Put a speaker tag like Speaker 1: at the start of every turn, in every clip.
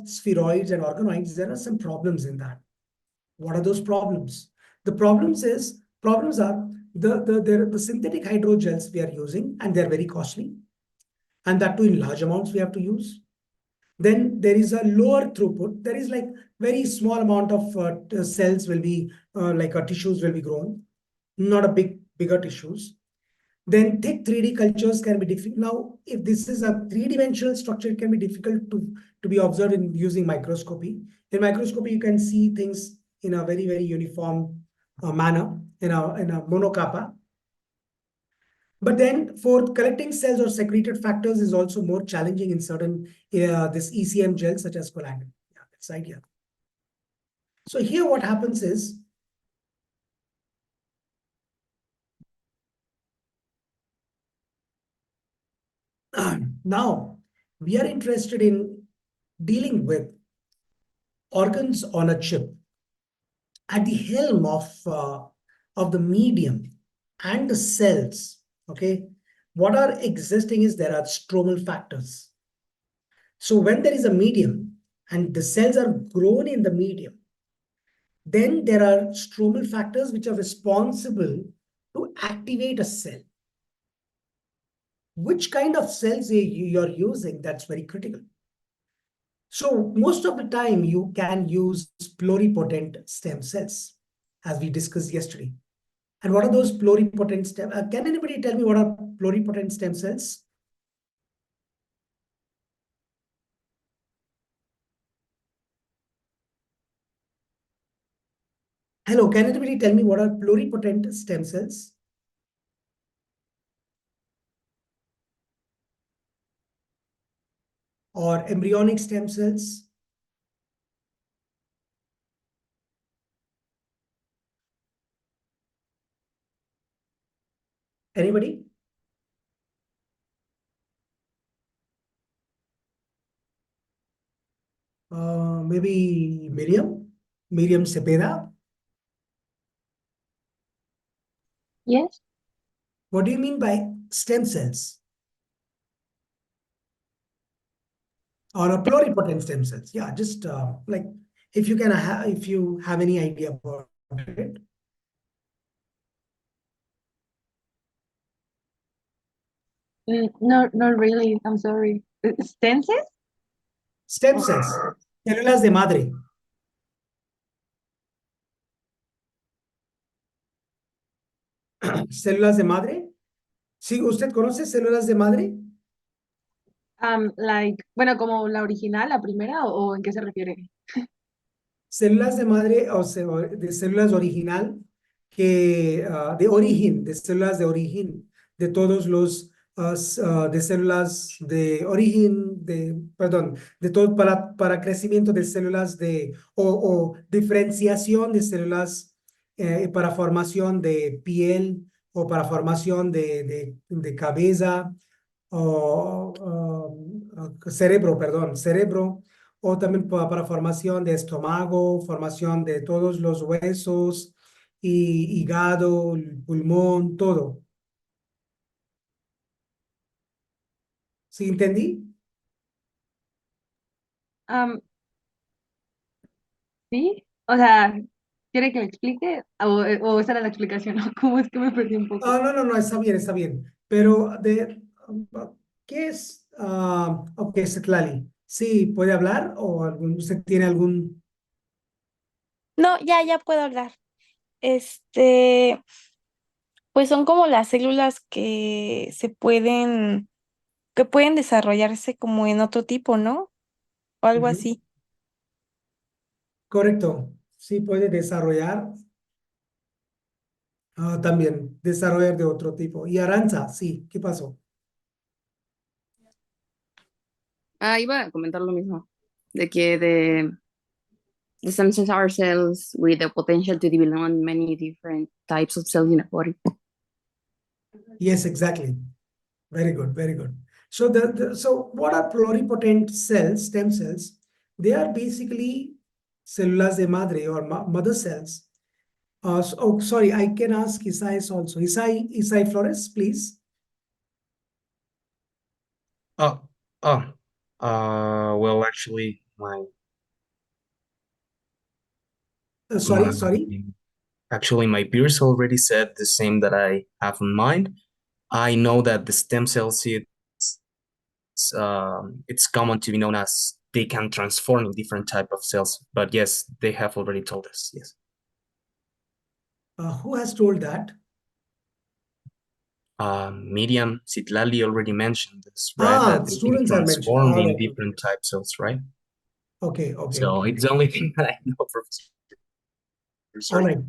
Speaker 1: spheroids and organoids, there are some problems in that. What are those problems? The problems are the synthetic hydrogels we are using, and they're very costly, and that too in large amounts we have to use. Then there is a lower throughput. There is like very small amount of cells will be tissues will be grown, not a bigger tissues. Then thick 3D cultures can be difficult. Now, if this is a three-dimensional structure, it can be difficult to be observed in using microscopy. In microscopy, you can see things in a very, very uniform manner, in a monocappa. But then for collecting cells or secreted factors is also more challenging in certain this ECM gels such as collagen. Yeah, that's the idea. So here what happens is now we are interested in dealing with organs on a chip. At the helm of the medium and the cells, okay, what are existing is there are stromal factors. So when there is a medium and the cells are grown in the medium, then there are stromal factors which are responsible to activate a cell. Which kind of cells you're using, that's very critical. So most of the time you can use pluripotent stem cells, as we discussed yesterday. And what are those pluripotent stem? Can anybody tell me what are pluripotent stem cells? Hello, can anybody tell me what are pluripotent stem cells? Or embryonic stem cells? Anybody? Maybe Miriam Cepeda?
Speaker 2: Yes.
Speaker 1: What do you mean by stem cells? Or a pluripotent stem cells? Yeah, just like if you have any idea about it.
Speaker 2: No, not really. I'm sorry. Stances?
Speaker 1: Stem cells, células de madre. Células de madre. ¿Sí? ¿Usted conoce células de madre?
Speaker 2: Bueno, como la original, la primera, o en qué se refiere?
Speaker 1: Células de madre o de células original, de origen, de células de origen, de todos los, de células de origen, perdón, de todo para crecimiento de células o diferenciación de células para formación de piel o para formación de cabeza o cerebro, perdón, cerebro, o también para formación de estómago, formación de todos los huesos, y hígado, el pulmón, todo. ¿Sí entendí?
Speaker 2: Sí. O sea, ¿quiere que le explique? ¿O esa era la explicación? ¿Cómo es que me perdí un poco?
Speaker 1: No, está bien, está bien. Pero ¿qué es? Ok, Cetlali. Sí, ¿puede hablar o usted tiene algún?
Speaker 3: No, ya puedo hablar. Pues son como las células que pueden desarrollarse como en otro tipo, ¿no? O algo
Speaker 1: Ujú.
Speaker 3: así.
Speaker 1: Correcto. Sí, puede desarrollar. También desarrollar de otro tipo. Y Aranza, sí, ¿qué pasó?
Speaker 4: Iba a comentar lo mismo, de que the stem cells are cells with the potential to develop many different types of cells in a body.
Speaker 1: Yes, exactly. Very good, very good. So so what are pluripotent cells, stem cells? They are basically células de madre or mother cells. Sorry, I can ask Isai also. Isai Flores, please.
Speaker 5: Oh, well, actually, my
Speaker 1: Sorry.
Speaker 5: Actually, my peers already said the same that I have in mind. I know that the stem cells, it's common to be known as they can transform in different type of cells. But yes, they have already told us. Yes.
Speaker 1: Who has told that?
Speaker 5: Miriam Citlali already mentioned this, right? That they can
Speaker 1: Students are mentioned.
Speaker 5: transform
Speaker 1: All
Speaker 5: in
Speaker 1: right.
Speaker 5: different types of cells, right?
Speaker 1: Okay.
Speaker 5: So it's the only thing that I know, Professor.
Speaker 1: All
Speaker 5: Sorry.
Speaker 1: right.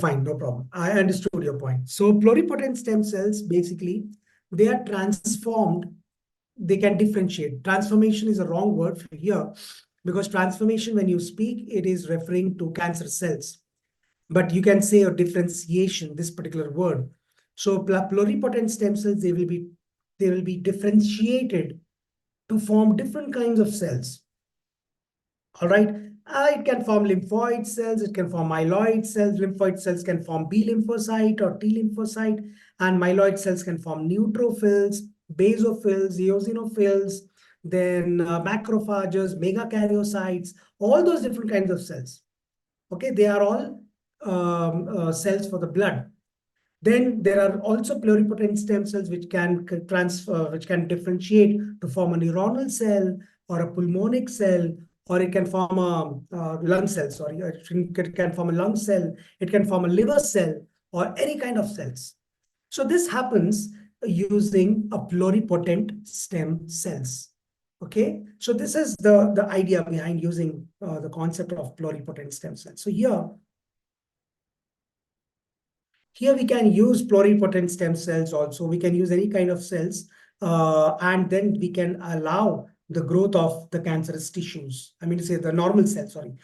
Speaker 1: Fine, no problem. I understood your point. So pluripotent stem cells, basically, they are transformed. They can differentiate. Transformation is a wrong word for here because transformation, when you speak, it is referring to cancer cells. But you can say a differentiation, this particular word. So pluripotent stem cells, they will be differentiated to form different kinds of cells. All right. It can form lymphoid cells, it can form myeloid cells. Lymphoid cells can form B lymphocyte or T lymphocyte, and myeloid cells can form neutrophils, basophils, eosinophils, then macrophages, megakaryocytes, all those different kinds of cells. Okay, they are all cells for the blood. Then there are also pluripotent stem cells which can transfer, which can differentiate to form a neuronal cell or a pulmonic cell, or it can form a lung cell. Sorry, it can form a lung cell. It can form a liver cell or any kind of cells. So this happens using a pluripotent stem cells. Okay, so this is the idea behind using the concept of pluripotent stem cells. So here we can use pluripotent stem cells also. We can use any kind of cells, and then we can allow the growth of the cancerous tissues. I mean to say the normal cells, sorry.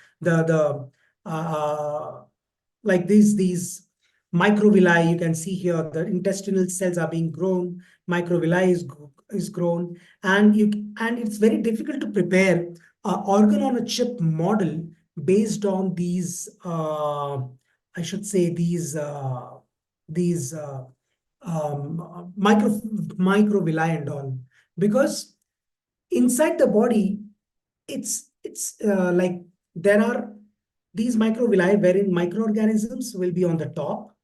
Speaker 1: Like these microvilli, you can see here, the intestinal cells are being grown, microvilli is grown, and it's very difficult to prepare an organ on a chip model based on these I should say these microvilli and all, because inside the body it's like there are these microvilli wherein microorganisms will be on the top,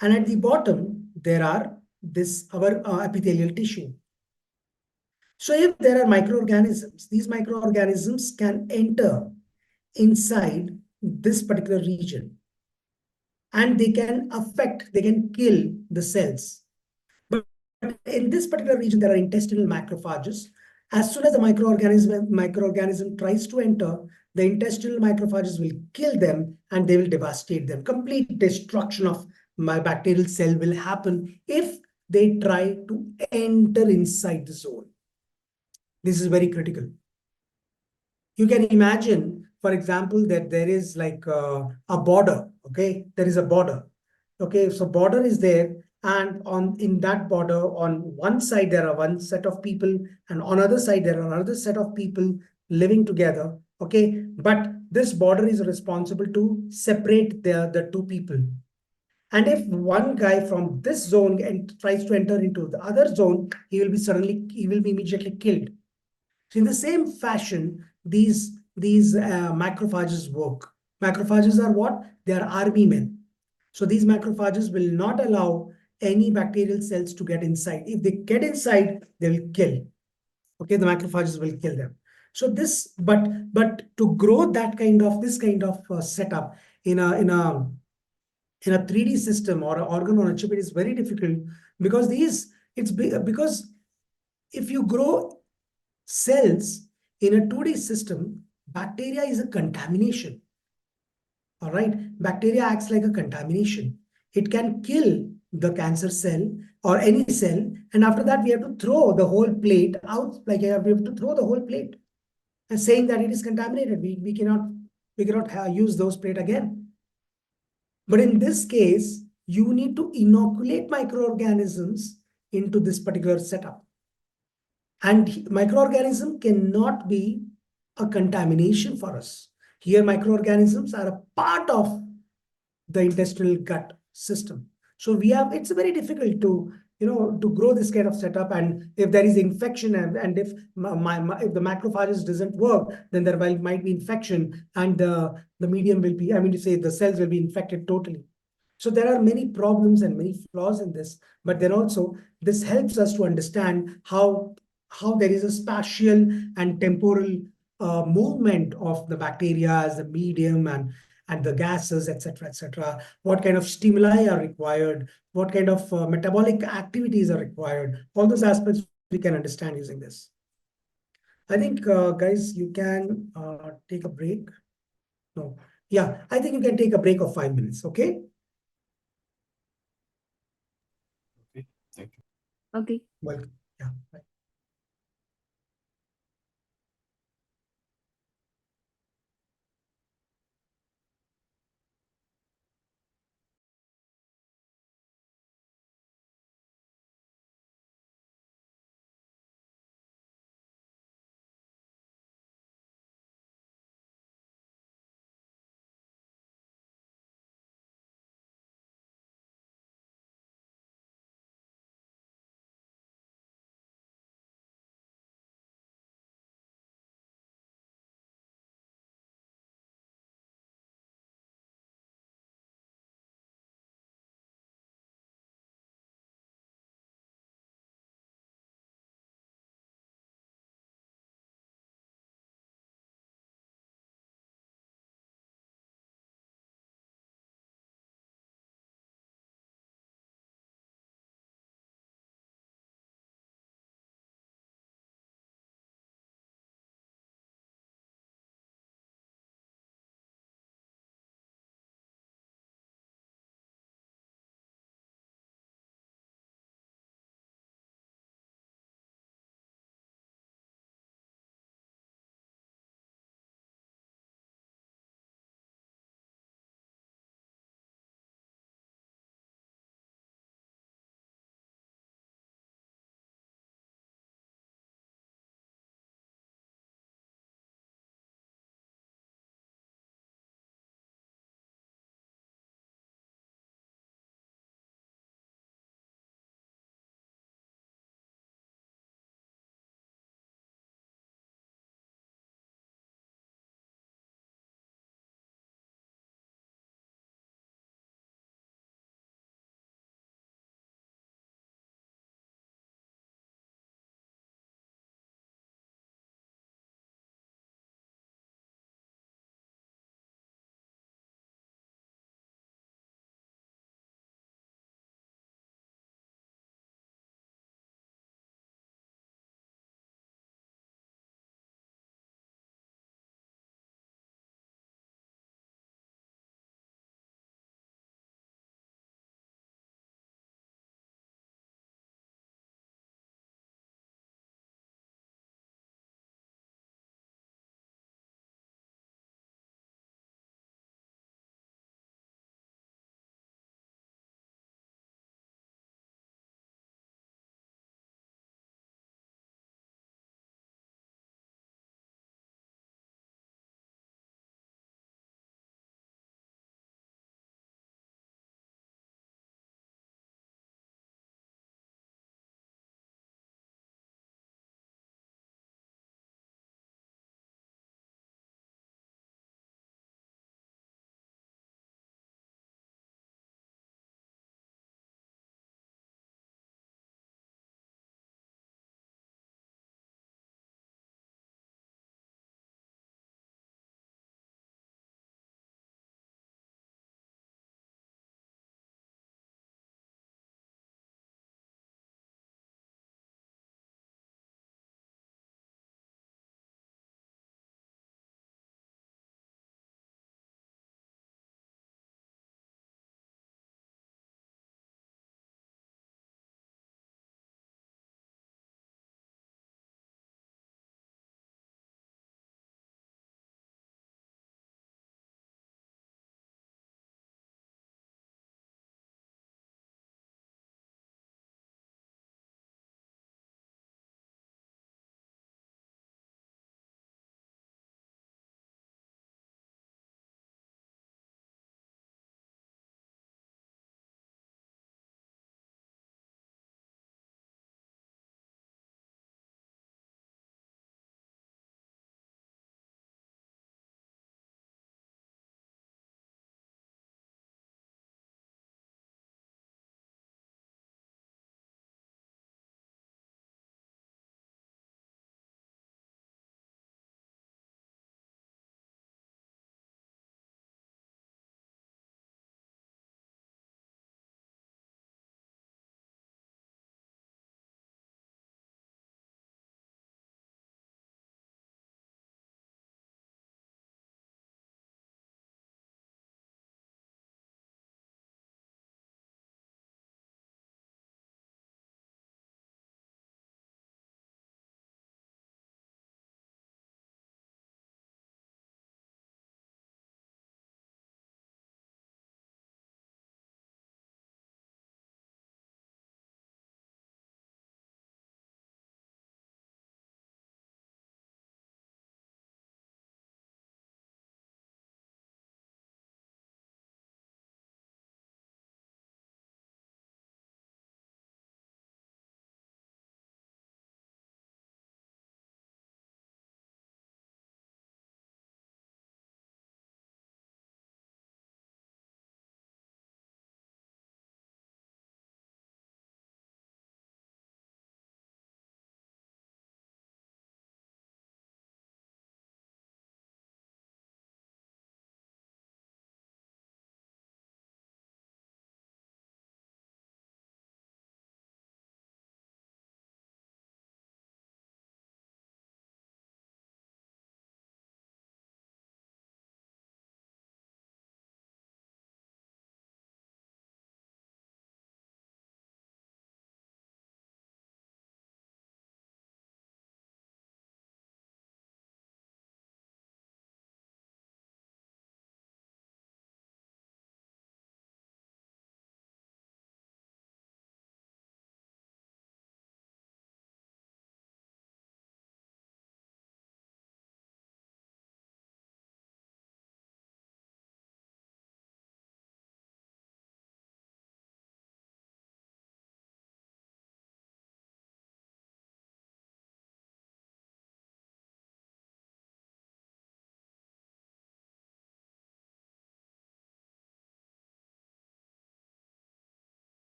Speaker 1: and at the bottom there are this our epithelial tissue. So if there are microorganisms, these microorganisms can enter inside this particular region, and they can kill the cells. But in this particular region, there are intestinal macrophages. As soon as the microorganism tries to enter, the intestinal macrophages will kill them and they will devastate them. Complete destruction of my bacterial cell will happen if they try to enter inside the zone. This is very critical. You can imagine, for example, that there is like a border. Okay, there is a border. Okay, so border is there, and in that border, on one side there are one set of people, and on other side there are another set of people living together. Okay, but this border is responsible to separate the two people. And if one guy from this zone tries to enter into the other zone, he will be immediately killed. So in the same fashion, these macrophages work. Macrophages are what? They are army men. So these macrophages will not allow any bacterial cells to get inside. If they get inside, they will kill. Okay, the macrophages will kill them. So but to grow this kind of setup in a 3D system or an organ on a chip, it is very difficult because because if you grow cells in a 2D system, bacteria is a contamination. All right, bacteria acts like a contamination. It can kill the cancer cell or any cell, and after that we have to throw the whole plate out. Like we have to throw the whole plate, and saying that it is contaminated. We cannot use those plate again. But in this case, you need to inoculate microorganisms into this particular setup. And microorganism cannot be a contamination for us. Here, microorganisms are a part of the intestinal gut system. So it's very difficult to to grow this kind of setup. And if there is infection, and if if the macrophages doesn't work, then there might be infection, and the medium will be, I mean to say, the cells will be infected totally. So there are many problems and many flaws in this, but then also this helps us to understand how there is a spatial and temporal movement of the bacteria as the medium, and the gases, etc., etc. What kind of stimuli are required? What kind of metabolic activities are required? All those aspects we can understand using this. I think, guys, you can take a break. No, yeah, I think you can take a break of 5 minutes. Okay.
Speaker 5: Okay, thank you.
Speaker 4: Okay.
Speaker 1: Welcome. Yeah. Bye.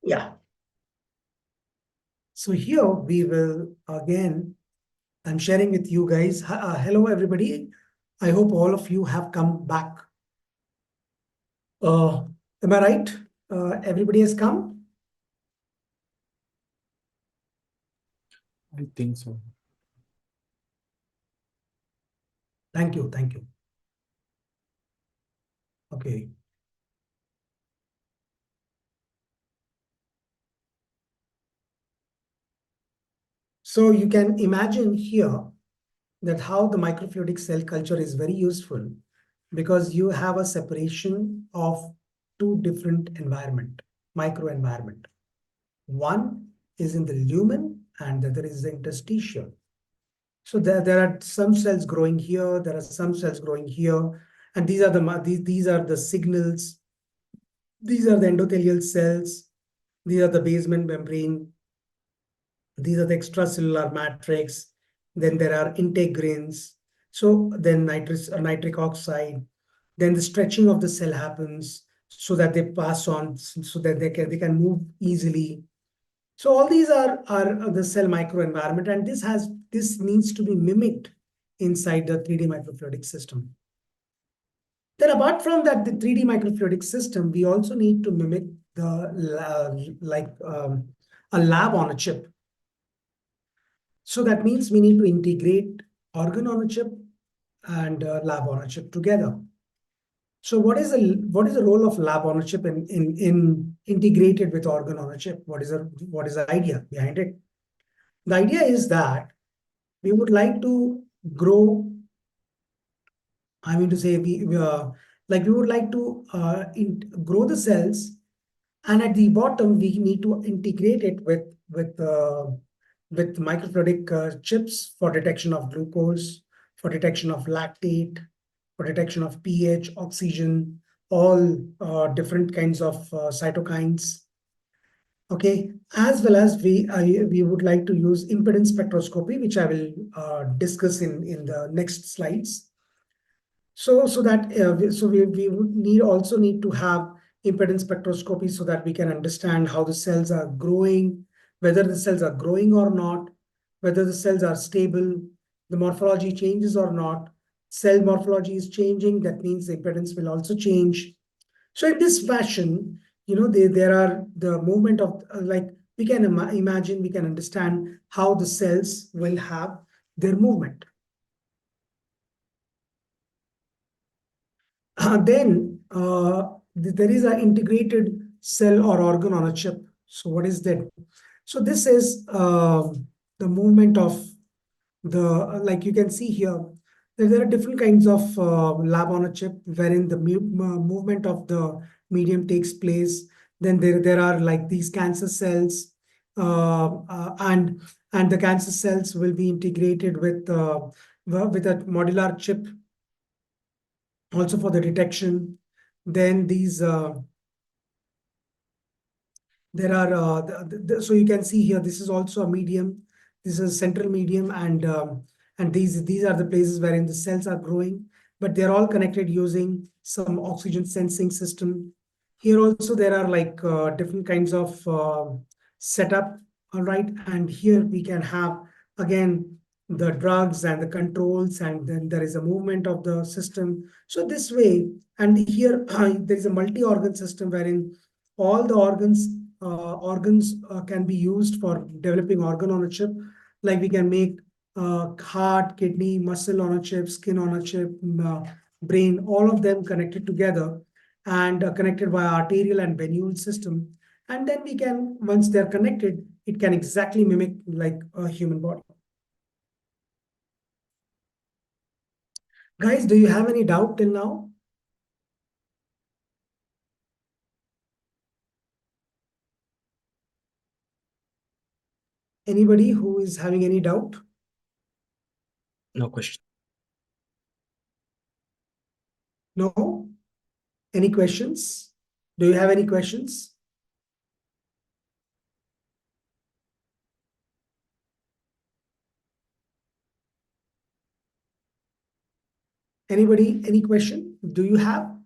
Speaker 1: Yeah. So here we will again, I'm sharing with you guys. Hello, everybody. I hope all of you have come back. Am I right? Everybody has come?
Speaker 5: I think so.
Speaker 1: Thank you. Thank you. Okay. So you can imagine here that how the microfluidic cell culture is very useful because you have a separation of two different environment, microenvironment. One is in the lumen and the other is the interstitial. So there are some cells growing here, there are some cells growing here, and these are the signals, these are the endothelial cells, these are the basement membrane, these are the extracellular matrix, then there are integrins, so then nitric oxide, then the stretching of the cell happens so that they pass on, so that they can move easily. So all these are the cell microenvironment, and this needs to be mimicked inside the 3D microfluidic system. Then apart from that, the 3D microfluidic system, we also need to mimic a lab on a chip. So that means we need to integrate organ on a chip and lab on a chip together. So what is the role of lab on a chip in integrated with organ on a chip? What is the idea behind it? The idea is that we would like to grow. I mean to say we would like to grow the cells, and at the bottom we need to integrate it with microfluidic chips for detection of glucose, for detection of lactate, for detection of pH, oxygen, all different kinds of cytokines. Okay, as well as we would like to use impedance spectroscopy, which I will discuss in the next slides. We would also need to have impedance spectroscopy so that we can understand how the cells are growing, whether the cells are growing or not, whether the cells are stable, the morphology changes or not. Cell morphology is changing, that means the impedance will also change. So in this fashion, there are the movement of like we can imagine, we can understand how the cells will have their movement. Then there is an integrated cell or organ on a chip. So what is that? So this is the movement of like you can see here, there are different kinds of lab on a chip wherein the movement of the medium takes place. Then there are like these cancer cells, and the cancer cells will be integrated with a modular chip also for the detection. Then these there are so you can see here, this is also a medium, this is a central medium, and these are the places wherein the cells are growing, but they're all connected using some oxygen sensing system. Here also there are like different kinds of setup. All right, and here we can have again the drugs and the controls, and then there is a movement of the system. So this way, and here there is a multi-organ system wherein all the organs can be used for developing organ on a chip. Like we can make heart, kidney, muscle on a chip, skin on a chip, brain, all of them connected together and connected via arterial and venule system. And then we can, once they're connected, it can exactly mimic like a human body. Guys, do you have any doubt till now? Anybody who is having any doubt?
Speaker 5: No question.
Speaker 1: No? Any questions? Do you have any questions? Anybody, any question? Do you have?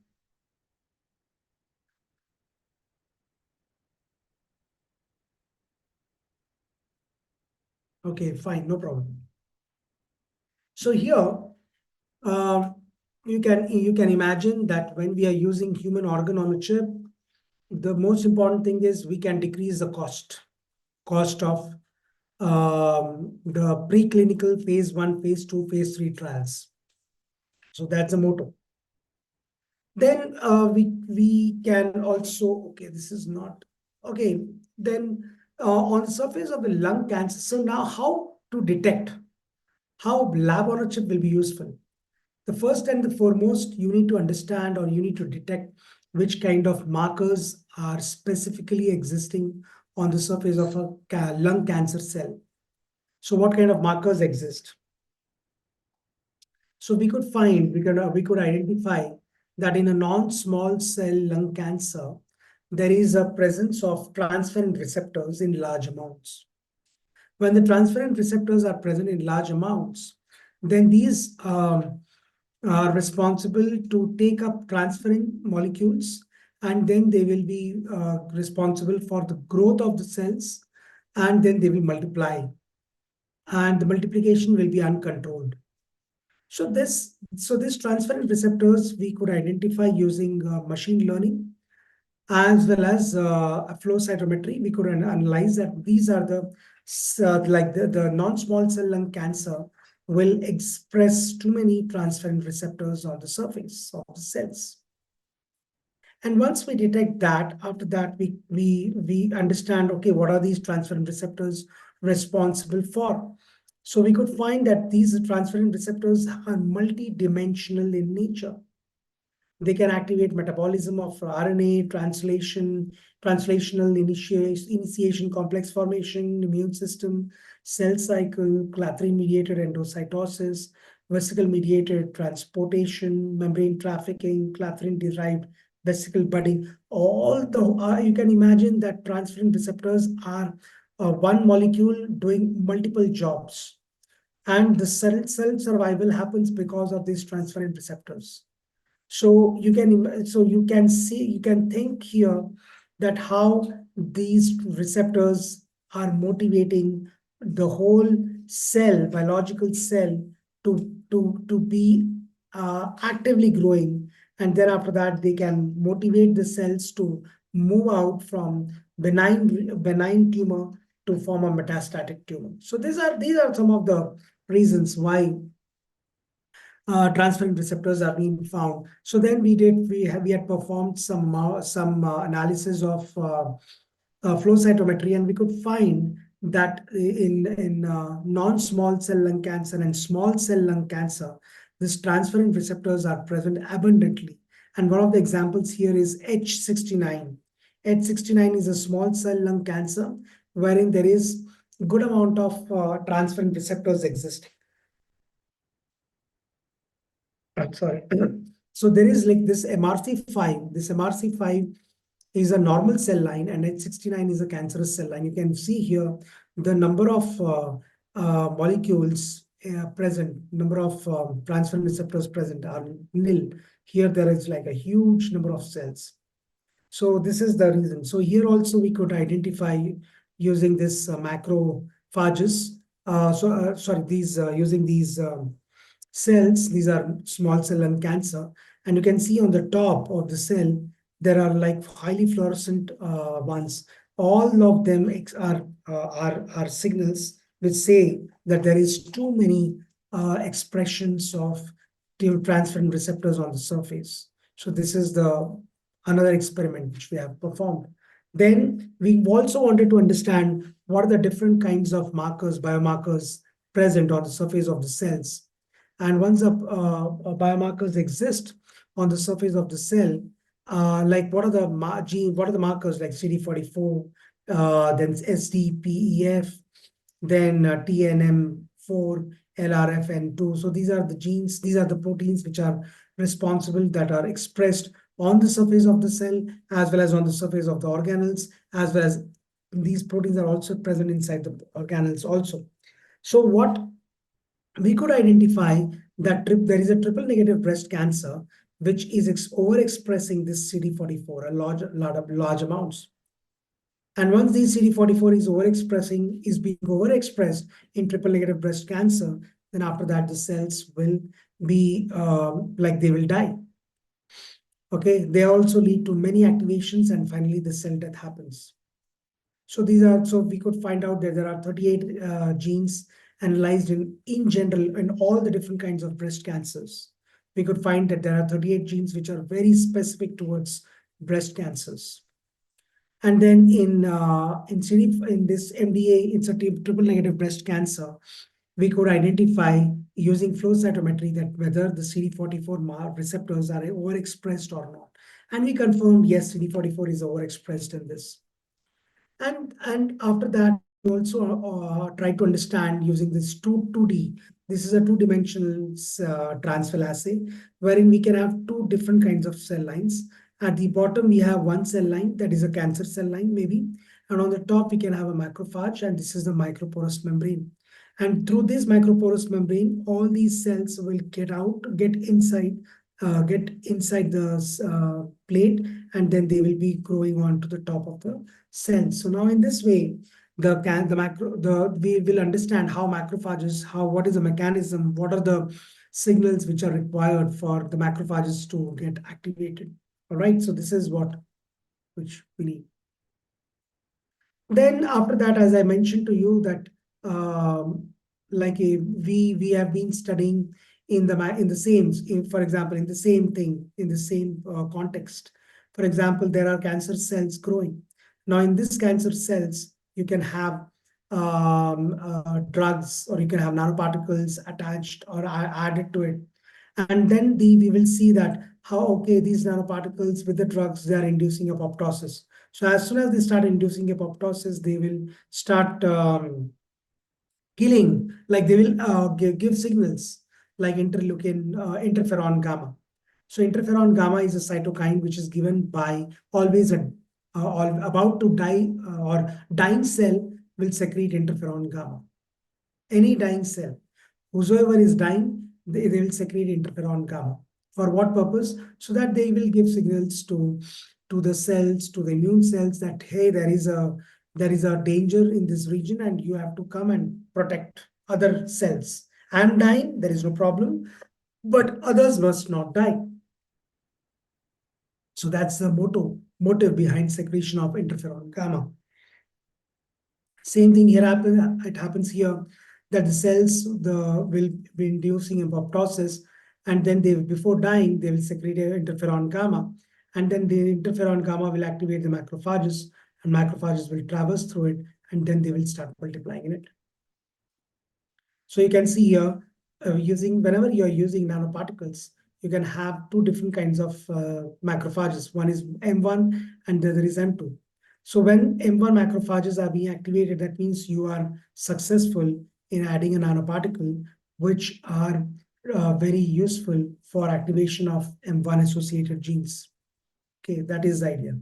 Speaker 1: Okay, fine, no problem. So here, you can imagine that when we are using human organ on a chip, the most important thing is we can decrease the cost of the preclinical phase 1, phase 2, phase 3 trials. So that's the motto. Then we can also, okay, this is not, okay, then on the surface of the lung cancer, so now how to detect, how lab on a chip will be useful. The first and the foremost, you need to understand or you need to detect which kind of markers are specifically existing on the surface of a lung cancer cell. So what kind of markers exist? So we could identify that in a non-small cell lung cancer, there is a presence of transferrin receptors in large amounts. When the transferrin receptors are present in large amounts, then these are responsible to take up transferrin molecules, and then they will be responsible for the growth of the cells, and then they will multiply, and the multiplication will be uncontrolled. So this transferrin receptors we could identify using machine learning as well as flow cytometry. We could analyze that these are the like the non-small cell lung cancer will express too many transferrin receptors on the surface of the cells. And once we detect that, after that we understand, okay, what are these transferrin receptors responsible for? So we could find that these transferrin receptors are multidimensional in nature. They can activate metabolism of RNA, translational initiation, complex formation, immune system, cell cycle, clathrin-mediated endocytosis, vesicle-mediated transportation, membrane trafficking, clathrin-derived vesicle budding. All the you can imagine that transferrin receptors are one molecule doing multiple jobs, and the cell survival happens because of these transferrin receptors. So you can see, you can think here that how these receptors are motivating the whole cell, biological cell, to be actively growing, and then after that they can motivate the cells to move out from benign tumor to form a metastatic tumor. So these are some of the reasons why transferrin receptors are being found. So then we had performed some analysis of flow cytometry, and we could find that in non-small cell lung cancer and small cell lung cancer, these transferrin receptors are present abundantly. And one of the examples here is H69. H69 is a small cell lung cancer wherein there is good amount of transferrin receptors existing. I'm sorry. So there is like this MRC5. This MRC5 is a normal cell line, and H69 is a cancerous cell line. You can see here the number of molecules present, number of transferrin receptors present are nil. Here there is like a huge number of cells. So this is the reason. So here also we could identify using this macrophages. Using these cells, these are small cell lung cancer, and you can see on the top of the cell there are like highly fluorescent ones. All of them are signals which say that there is too many expressions of transferrin receptors on the surface. So this is another experiment which we have performed. Then we also wanted to understand what are the different kinds of markers, biomarkers present on the surface of the cells. And once the biomarkers exist on the surface of the cell, like what are the markers like CD44, then SDPEF, then TNM4, LRFN2. So these are the genes, these are the proteins which are responsible, that are expressed on the surface of the cell as well as on the surface of the organelles, as well as these proteins are also present inside the organelles also. So what we could identify that there is a triple negative breast cancer which is overexpressing this CD44 a large amounts. And once the CD44 is being overexpressed in triple negative breast cancer, then after that the cells will be like they will die. Okay, they also lead to many activations, and finally the cell death happens. So we could find out that there are 38 genes analyzed in general in all the different kinds of breast cancers. We could find that there are 38 genes which are very specific towards breast cancers. And then in this MDA, it's a triple negative breast cancer. We could identify using flow cytometry that whether the CD44 receptors are overexpressed or not. And we confirmed, yes, CD44 is overexpressed in this. And after that, we also try to understand using this 2D. This is a two-dimensional transfer assay, wherein we can have two different kinds of cell lines. At the bottom, we have one cell line that is a cancer cell line, maybe. And on the top, we can have a macrophage, and this is the microporous membrane. And through this microporous membrane, all these cells will get inside the plate, and then they will be growing on to the top of the cells. So now in this way, we will understand how macrophages, what is the mechanism, what are the signals which are required for the macrophages to get activated. All right, so this is which we need. Then after that, as I mentioned to you that we have been studying in the same, for example, in the same thing, in the same context. For example, there are cancer cells growing. Now, in these cancer cells, you can have drugs, or you can have nanoparticles attached or added to it. And then we will see that how, okay, these nanoparticles with the drugs, they are inducing apoptosis. So as soon as they start inducing apoptosis, they will start killing, like they will give signals like interferon gamma. So interferon gamma is a cytokine which is given by always about to die or dying cell will secrete interferon gamma. Any dying cell, whosoever is dying, they will secrete interferon gamma. For what purpose? So that they will give signals to the cells, to the immune cells, that hey, there is a danger in this region, and you have to come and protect other cells. I'm dying, there is no problem, but others must not die. So that's the motive behind secretion of interferon gamma. Same thing here it happens here, that the cells will be inducing apoptosis, and then before dying, they will secrete interferon gamma, and then the interferon gamma will activate the macrophages, and macrophages will traverse through it, and then they will start multiplying in it. So you can see here, whenever you're using nanoparticles, you can have two different kinds of macrophages. One is M1 and the other is M2. So when M1 macrophages are being activated, that means you are successful in adding a nanoparticle, which are very useful for activation of M1 associated genes. Okay, that is the idea.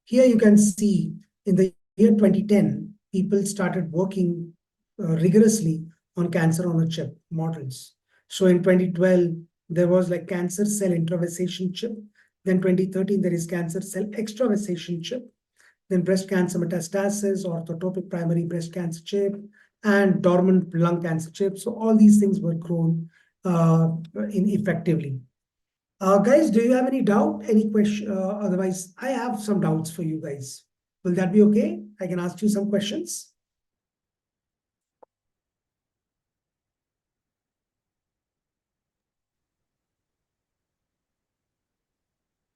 Speaker 1: Here you can see in the year 2010, people started working rigorously on cancer on a chip models. So in 2012, there was like cancer cell intravasation chip. Then 2013, there is cancer cell extravasation chip. Then breast cancer metastasis, orthotopic primary breast cancer chip, and dormant lung cancer chip. So all these things were grown effectively. Guys, do you have any doubt, any question? Otherwise, I have some doubts for you guys. Will that be okay? I can ask you some questions.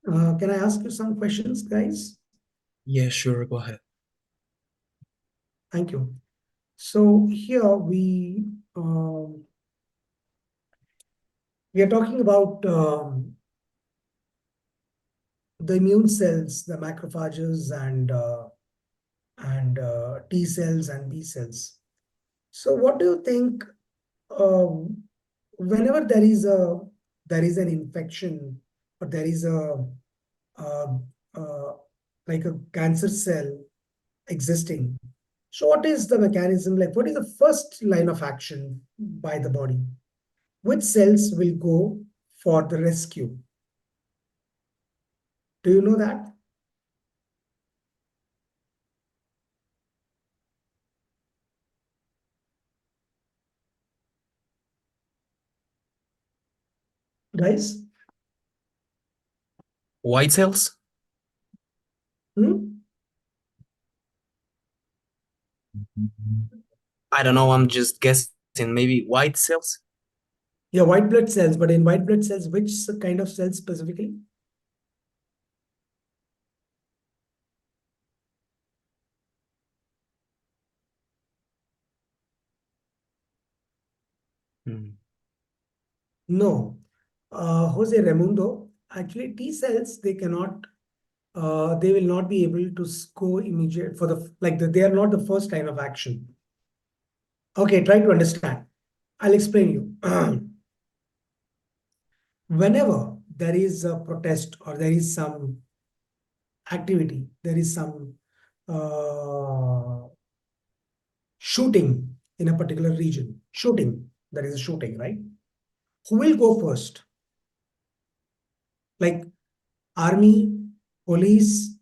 Speaker 1: Can I ask you some questions, guys?
Speaker 5: Yeah, sure, go ahead.
Speaker 1: Thank you. So here we are talking about the immune cells, the macrophages, and T cells and B cells. So what do you think? Whenever there is an infection, or there is like a cancer cell existing, so what is the mechanism? Like, what is the first line of action by the body? Which cells will go for the rescue? Do you know that? Guys?
Speaker 5: White cells?
Speaker 1: Hmm?
Speaker 5: I don't know, I'm just guessing. Maybe white cells?
Speaker 1: Yeah, white blood cells, but in white blood cells, which kind of cells specifically?
Speaker 5: Hmm.
Speaker 1: No. Jose Raimundo, actually T cells, they cannot, they will not be able to score immediate for the, they are not the first line of action. Okay, try to understand. I'll explain you. Whenever there is a protest or there is some activity, there is some shooting in a particular region, there is a shooting, right? Who will go first? Like army, police,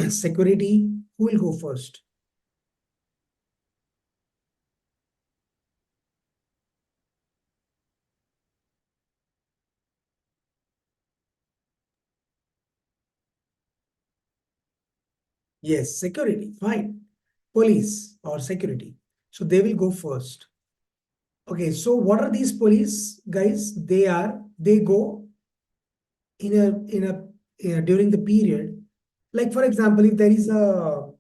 Speaker 1: security, who will go first? Yes, security, fine. Police or security. So they will go first. Okay, so what are these police guys? They go in a during the period. Like for example, if there is a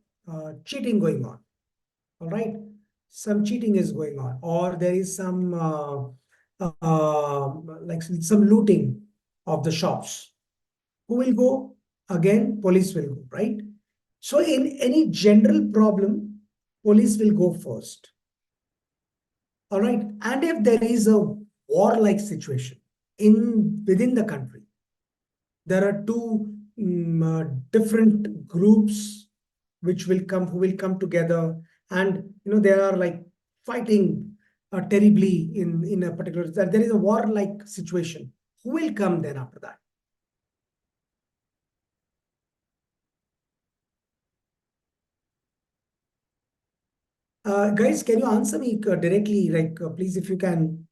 Speaker 1: cheating going on, all right, some cheating is going on, or there is some like some looting of the shops. Who will go? Again, police will go, right? So in any general problem, police will go first. All right. And if there is a war-like situation within the country, there are two different groups who will come together, and they are like fighting terribly in a particular. There is a war-like situation. Who will come then after that? Guys, can you answer me directly? Please, if you can.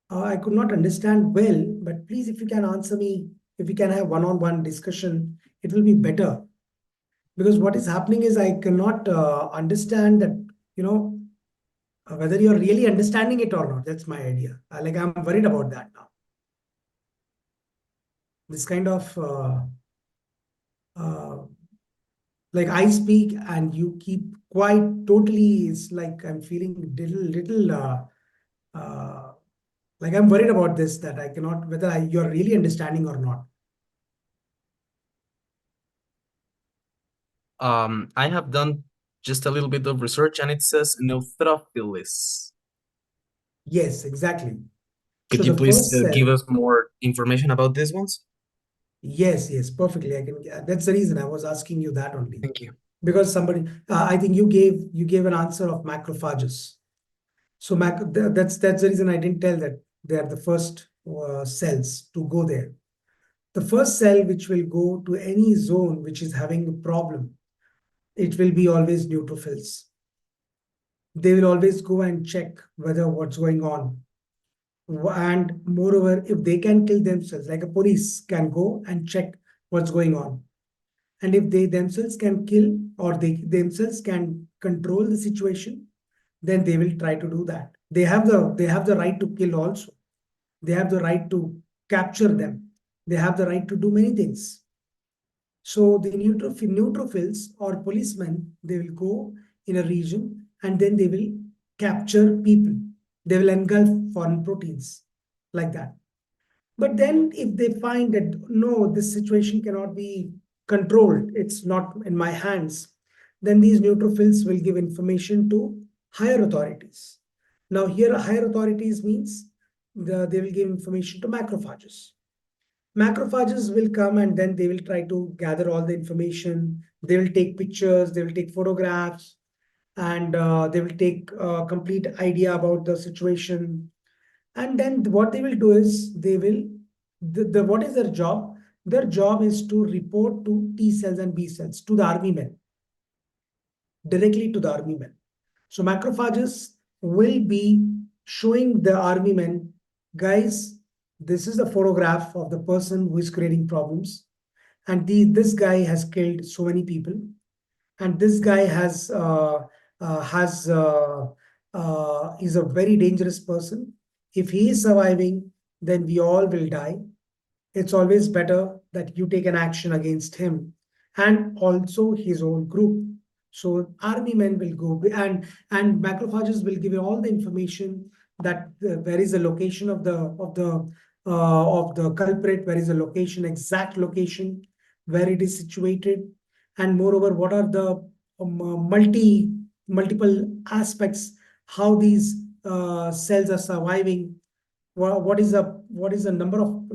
Speaker 1: I could not understand well, but please, if you can answer me, if we can have one-on-one discussion, it will be better. Because what is happening is I cannot understand that, whether you're really understanding it or not. That's my idea. I'm worried about that now. This kind of, uh, like I speak and you keep quiet totally, it's like I'm feeling little, like I'm worried about this, that I cannot, you're really understanding or not.
Speaker 5: I have done just a little bit of research and it says neutrophils.
Speaker 1: Yes, exactly.
Speaker 5: Could
Speaker 1: So
Speaker 5: you
Speaker 1: the
Speaker 5: please
Speaker 1: first
Speaker 5: give
Speaker 1: cell,
Speaker 5: us more information about these ones?
Speaker 1: yes, perfectly. That's the reason I was asking you that only.
Speaker 5: Thank you.
Speaker 1: Because I think you gave an answer of macrophages. So that's the reason I didn't tell that they are the first cells to go there. The first cell which will go to any zone which is having a problem, it will be always neutrophils. They will always go and check whether what's going on. And moreover, if they can kill themselves, like a police can go and check what's going on. And if they themselves can kill, or they themselves can control the situation, then they will try to do that. They have the right to kill also. They have the right to capture them. They have the right to do many things. So the neutrophils or policemen, they will go in a region and then they will capture people. They will engulf foreign proteins like that. But then if they find that no, this situation cannot be controlled, it's not in my hands, then these neutrophils will give information to higher authorities. Now here higher authorities means they will give information to macrophages. Macrophages will come and then they will try to gather all the information. They will take pictures, they will take photographs, and they will take a complete idea about the situation. And then what they will do is what is their job? Their job is to report to T cells and B cells, to the army men, directly to the army men. So macrophages will be showing the army men, guys, this is the photograph of the person who is creating problems. And this guy has killed so many people. And this guy is a very dangerous person. If he is surviving, then we all will die. It's always better that you take an action against him and also his own group. So army men will go and macrophages will give you all the information that where is the location of the culprit, where is the location, exact location, where it is situated, and moreover, what are the multiple aspects, how these cells are surviving, what is the number of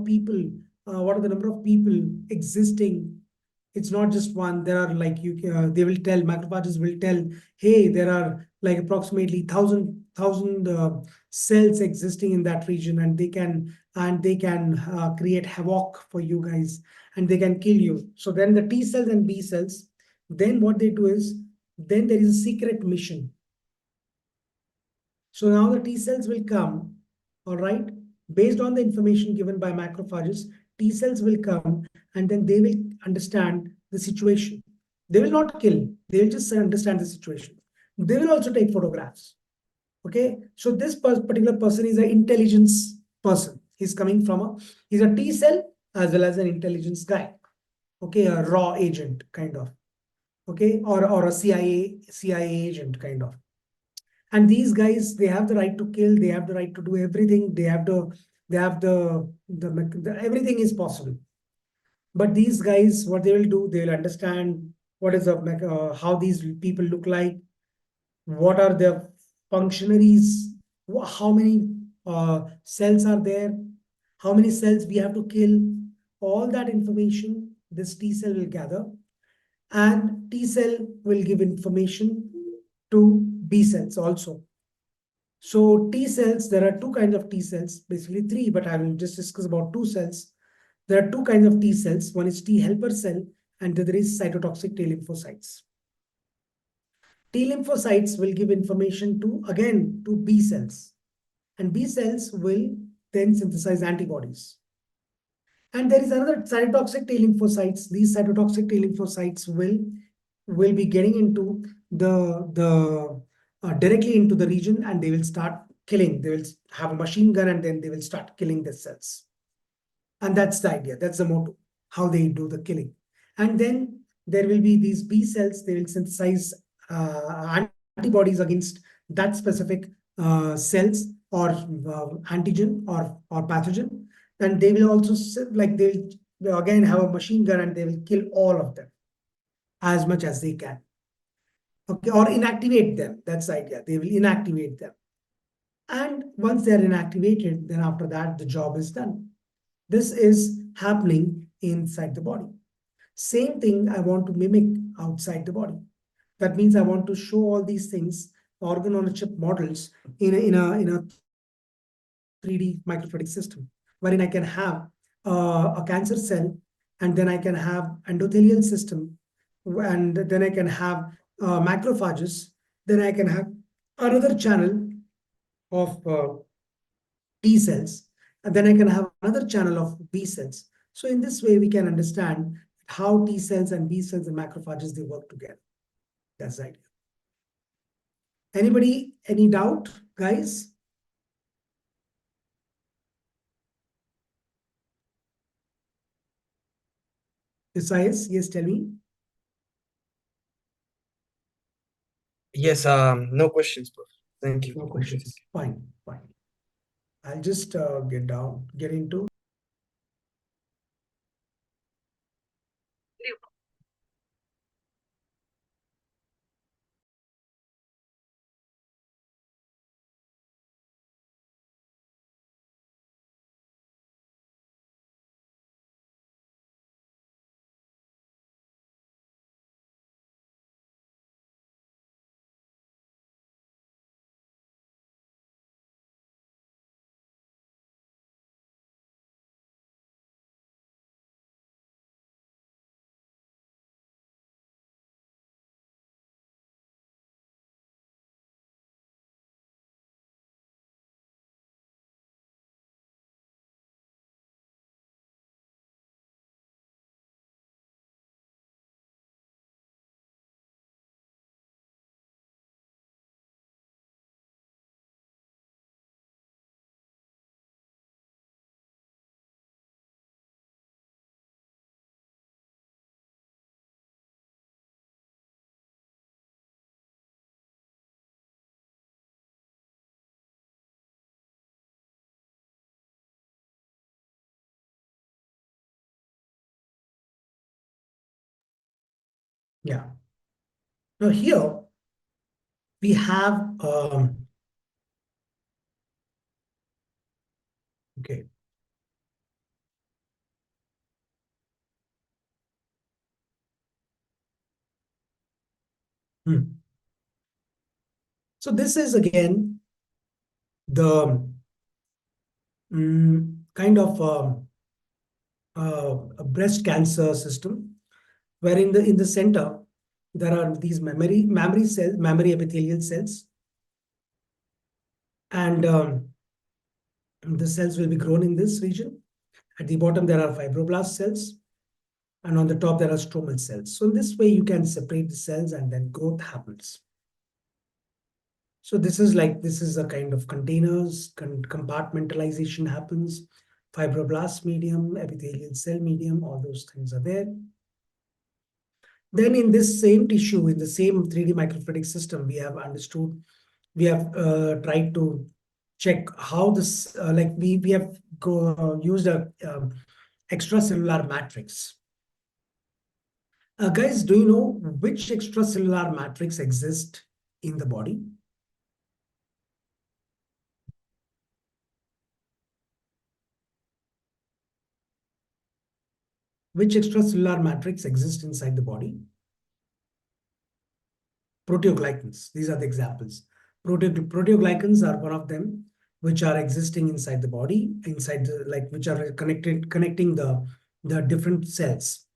Speaker 1: people, what are the number of people existing. It's not just one. There are like they will tell, macrophages will tell, hey, there are like approximately thousand cells existing in that region, and they can create havoc for you guys, and they can kill you. So then the T cells and B cells, then what they do is, then there is a secret mission. So now the T cells will come, all right, based on the information given by macrophages. T cells will come and then they will understand the situation. They will not kill, they will just understand the situation. They will also take photographs. Okay, so this particular person is an intelligence person. He's coming from he's a T cell as well as an intelligence guy. Okay, a raw agent kind of. Okay, or a CIA agent kind of. And these guys, they have the right to kill, they have the right to do everything, they have the everything is possible. But these guys, what they will do, they will understand what is how these people look like, what are their functionaries, how many cells are there, how many cells we have to kill. All that information this T cell will gather, and T cell will give information to B cells also. So T cells, there are two kinds of T cells, basically three, but I will just discuss about two cells. There are two kinds of T cells. One is T helper cell, and the other is cytotoxic T lymphocytes. T lymphocytes will give information to, again, to B cells. And B cells will then synthesize antibodies. And there is another cytotoxic T lymphocytes. These cytotoxic T lymphocytes will be getting into the directly into the region, and they will start killing. They will have a machine gun and then they will start killing the cells. And that's the idea. That's the motto, how they do the killing. And then there will be these B cells. They will synthesize antibodies against that specific cells or antigen or pathogen. And they will also, like, they'll again have a machine gun and they will kill all of them as much as they can. Okay, or inactivate them. That's the idea. They will inactivate them. And once they're inactivated, then after that, the job is done. This is happening inside the body. Same thing I want to mimic outside the body. That means I want to show all these things, organ on a chip models in a 3D microfluidic system, wherein I can have a cancer cell, and then I can have endothelial system, and then I can have macrophages, then I can have another channel of T cells, and then I can have another channel of B cells. So in this way, we can understand how T cells and B cells and macrophages, they work together. That's the idea. Anybody, any doubt, guys? Yes, tell me.
Speaker 5: Yes, no questions, Prof. Thank you.
Speaker 1: No questions. Fine. I'll just get into Yeah. Now here we have okay. So this is again the kind of a breast cancer system, where in the center there are these mammary epithelial cells, and the cells will be grown in this region. At the bottom there are fibroblast cells, and on the top there are stromal cells. So in this way you can separate the cells and then growth happens. So this is a kind of containers, compartmentalization happens, fibroblast medium, epithelial cell medium, all those things are there. Then in this same tissue, in the same 3D microfluidic system, we have tried to check how this, we have used a extracellular matrix. Guys, do you know which extracellular matrix exists in the body? Which extracellular matrix exists inside the body? Proteoglycans. These are the examples. Proteoglycans are one of them, which are existing inside the body, which are connecting the different cells.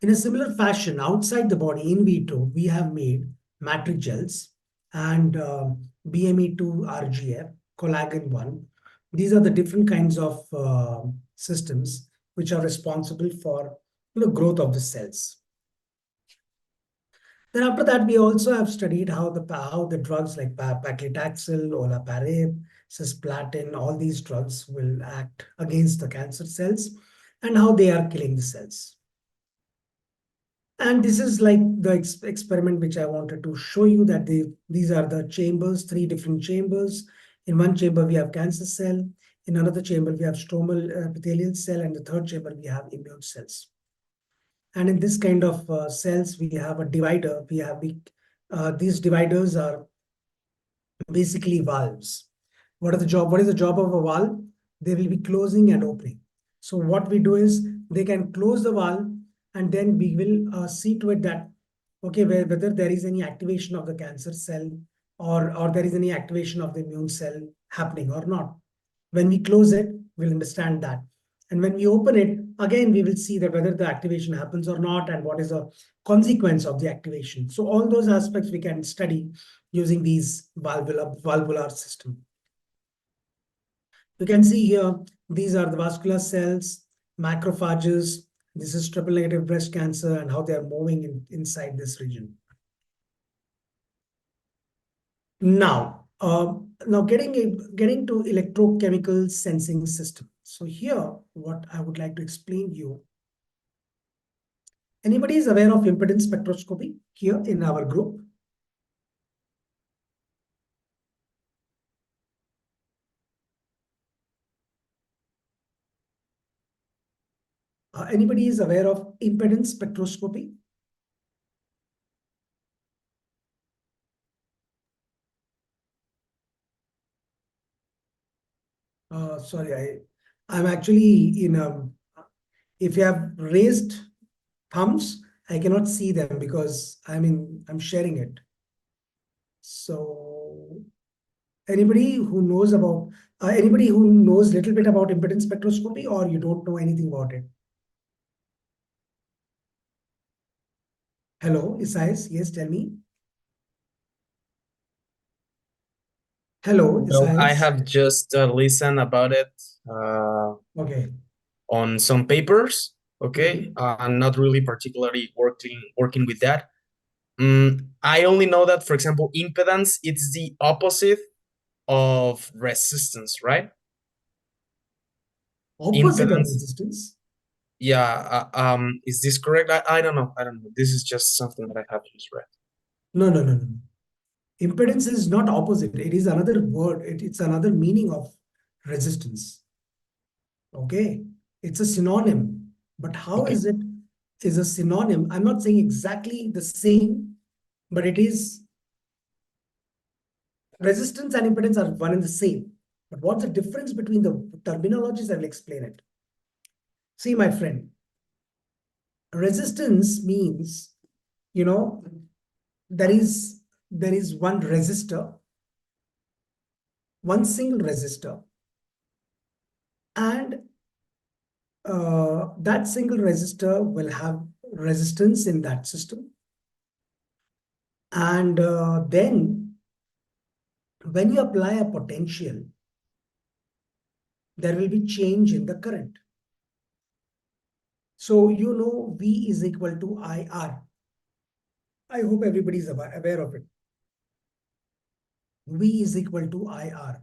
Speaker 1: In a similar fashion, outside the body, in vitro, we have made matrix gels and BME2 RGF, collagen 1. These are the different kinds of systems which are responsible for growth of the cells. Then after that, we also have studied how the drugs like paclitaxel, olaparib, cisplatin, all these drugs will act against the cancer cells and how they are killing the cells. And this is like the experiment which I wanted to show you, that these are the chambers, 3 different chambers. In one chamber, we have cancer cell. In another chamber, we have stromal epithelial cell. And the third chamber, we have immune cells. And in this kind of cells, we have a divider. These dividers are basically valves. What is the job of a valve? They will be closing and opening. So what we do is they can close the valve, and then we will see to it that, okay, whether there is any activation of the cancer cell or there is any activation of the immune cell happening or not. When we close it, we'll understand that. And when we open it, again, we will see that whether the activation happens or not and what is the consequence of the activation. So all those aspects we can study using these valvular system. You can see here, these are the vascular cells, macrophages. This is triple negative breast cancer and how they are moving inside this region. Now getting to electrochemical sensing system. So here, what I would like to explain you. Anybody is aware of impedance spectroscopy here in our group? Anybody is aware of impedance spectroscopy? Sorry, I'm actually if you have raised thumbs, I cannot see them because I'm sharing it. So anybody who knows little bit about impedance spectroscopy, or you don't know anything about it? Hello, Isaias, yes, tell me. Hello,
Speaker 5: Well, I
Speaker 1: Isaias.
Speaker 5: have just listened about it
Speaker 1: Okay.
Speaker 5: on some papers. Okay, I'm not really particularly working with that. I only know that, for example, impedance, it's the opposite of resistance, right?
Speaker 1: Opposite of
Speaker 5: Impedance.
Speaker 1: resistance.
Speaker 5: Yeah. Is this correct? I don't know. This is just something that I have just read.
Speaker 1: No. Impedance is not opposite. It is another word. It's another meaning of resistance. Okay. It's a synonym. But how
Speaker 5: Okay.
Speaker 1: is it is a synonym. I'm not saying exactly the same, but it is resistance and impedance are one and the same. But what's the difference between the terminologies? I will explain it. See, my friend, resistance means, there is one resistor, one single resistor, and that single resistor will have resistance in that system. And then when you apply a potential, there will be change in the current. So V is equal to IR. I hope everybody is aware of it. V is equal to IR.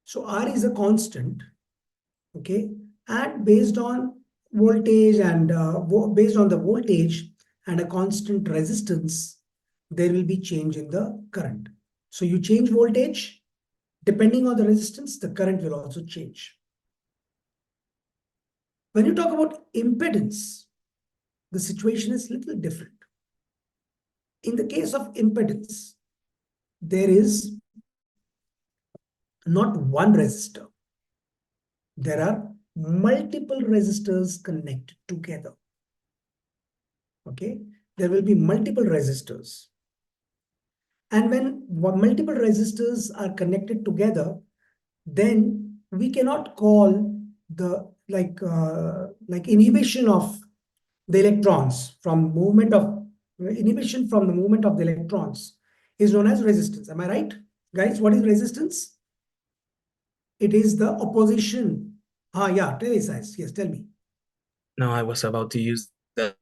Speaker 1: So R is a constant, okay? And based on voltage and based on the voltage and a constant resistance, there will be change in the current. So you change voltage, depending on the resistance, the current will also change. When you talk about impedance, the situation is a little different. In the case of impedance, there is not one resistor. There are multiple resistors connected together. Okay, there will be multiple resistors. And when multiple resistors are connected together, then we cannot call the inhibition of the electrons from movement of inhibition from the movement of the electrons is known as resistance. Am I right, guys? What is resistance? It is the opposition. Yeah, tell me, Sais. Yes, tell me.
Speaker 5: No, I was about to use that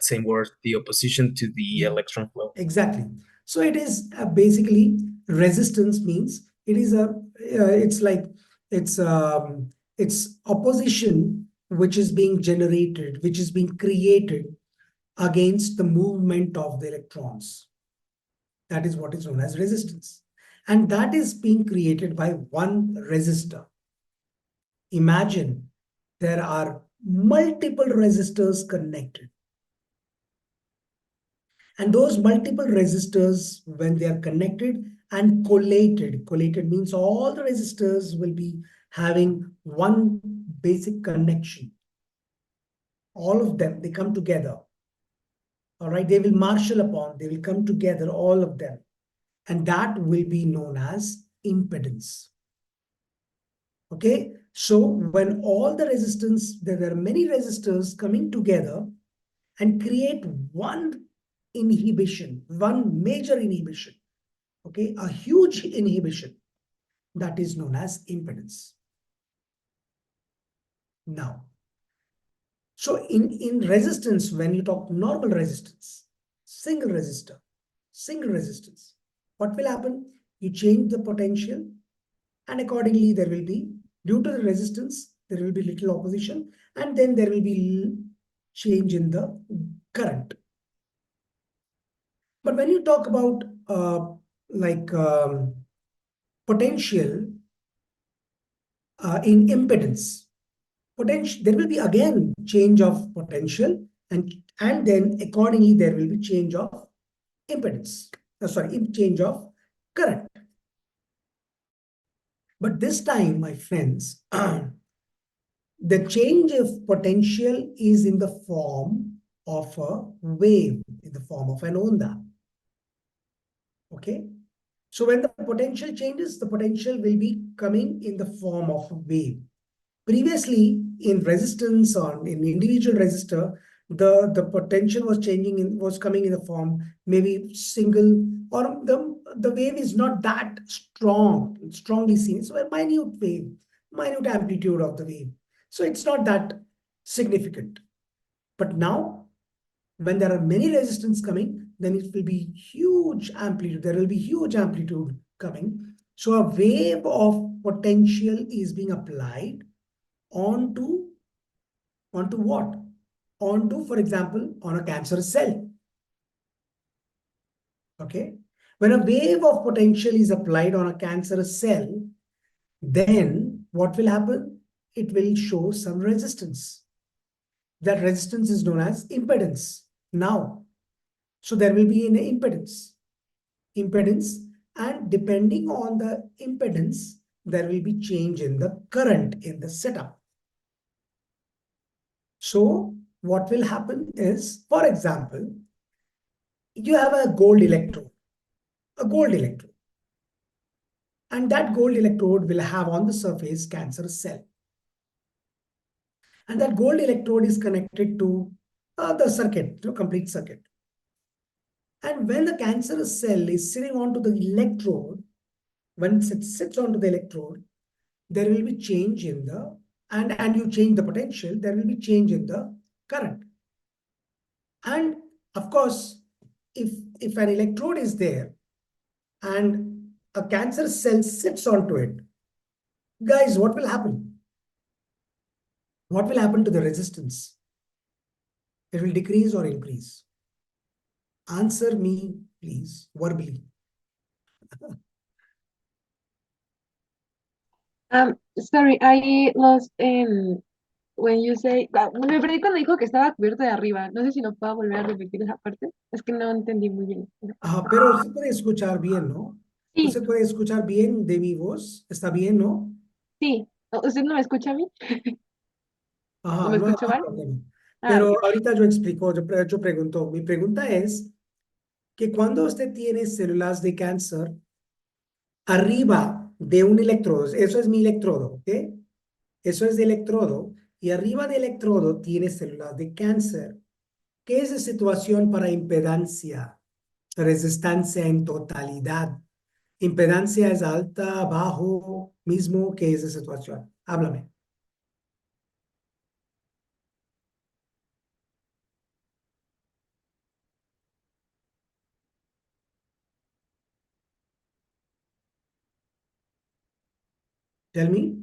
Speaker 5: same word, the opposition to the electron flow.
Speaker 1: Exactly. So it is basically resistance means it is it's opposition which is being generated, which is being created against the movement of the electrons. That is what is known as resistance. And that is being created by one resistor. Imagine there are multiple resistors connected. And those multiple resistors, when they are connected and collated means all the resistors will be having one basic connection. All of them, they come together. All right, they will marshal upon, they will come together, all of them. And that will be known as impedance. Okay, so when all the resistance, there are many resistors coming together and create one inhibition, one major inhibition, okay, a huge inhibition, that is known as impedance. Now, so in resistance, when you talk normal resistance, single resistance, what will happen? You change the potential and accordingly there will be, due to the resistance, there will be little opposition and then there will be change in the current. But when you talk about potential in impedance, there will be again change of potential and then accordingly there will be change of impedance. Change of current. But this time, my friends, the change of potential is in the form of a wave, in the form of an onda. Okay, so when the potential changes, the potential will be coming in the form of a wave. Previously, in resistance or in individual resistor, the potential was coming in the form maybe single, or the wave is not that strongly seen. So a minute wave, minute amplitude of the wave. So it's not that significant. But now, when there are many resistance coming, then it will be huge amplitude. There will be huge amplitude coming. So a wave of potential is being applied onto what? Onto, for example, on a cancerous cell. Okay. When a wave of potential is applied on a cancerous cell, then what will happen? It will show some resistance. That resistance is known as impedance now. So there will be an impedance. And depending on the impedance, there will be change in the current in the setup. So what will happen is, for example, you have a gold electrode, and that gold electrode will have on the surface cancerous cell. And that gold electrode is connected to the circuit, to a complete circuit. And when the cancerous cell is sitting onto the electrode, when it sits onto the electrode, there will be change in the, and you change the potential, there will be change in the current. And of course, if an electrode is there and a cancerous cell sits onto it, guys, what will happen? What will happen to the resistance? It will decrease or increase? Answer me, please, verbally.
Speaker 2: Sorry, I lost when you say. Me perdí cuando dijo que estaba cubierto de arriba. No sé si nos puedo volver a repetir esa parte. Es que no entendí muy bien.
Speaker 1: Pero se puede escuchar bien, ¿no?
Speaker 2: Sí,
Speaker 1: Se puede escuchar bien de mi voz. ¿Está bien, no?
Speaker 2: sí. ¿Usted no me escucha a mí? ¿No me
Speaker 1: No hay
Speaker 2: escucho mal?
Speaker 1: problema.
Speaker 2: Ah,
Speaker 1: Pero
Speaker 2: ok.
Speaker 1: ahorita yo explico, yo pregunto. Mi pregunta es que cuando usted tiene células de cáncer arriba de un electrodo, eso es mi electrodo, ¿ok? Eso es de electrodo, y arriba del electrodo tiene células de cáncer. ¿Qué es la situación para impedancia? Resistencia en totalidad. Impedancia es alta, bajo, mismo. ¿Qué es la situación? Háblame. Tell me.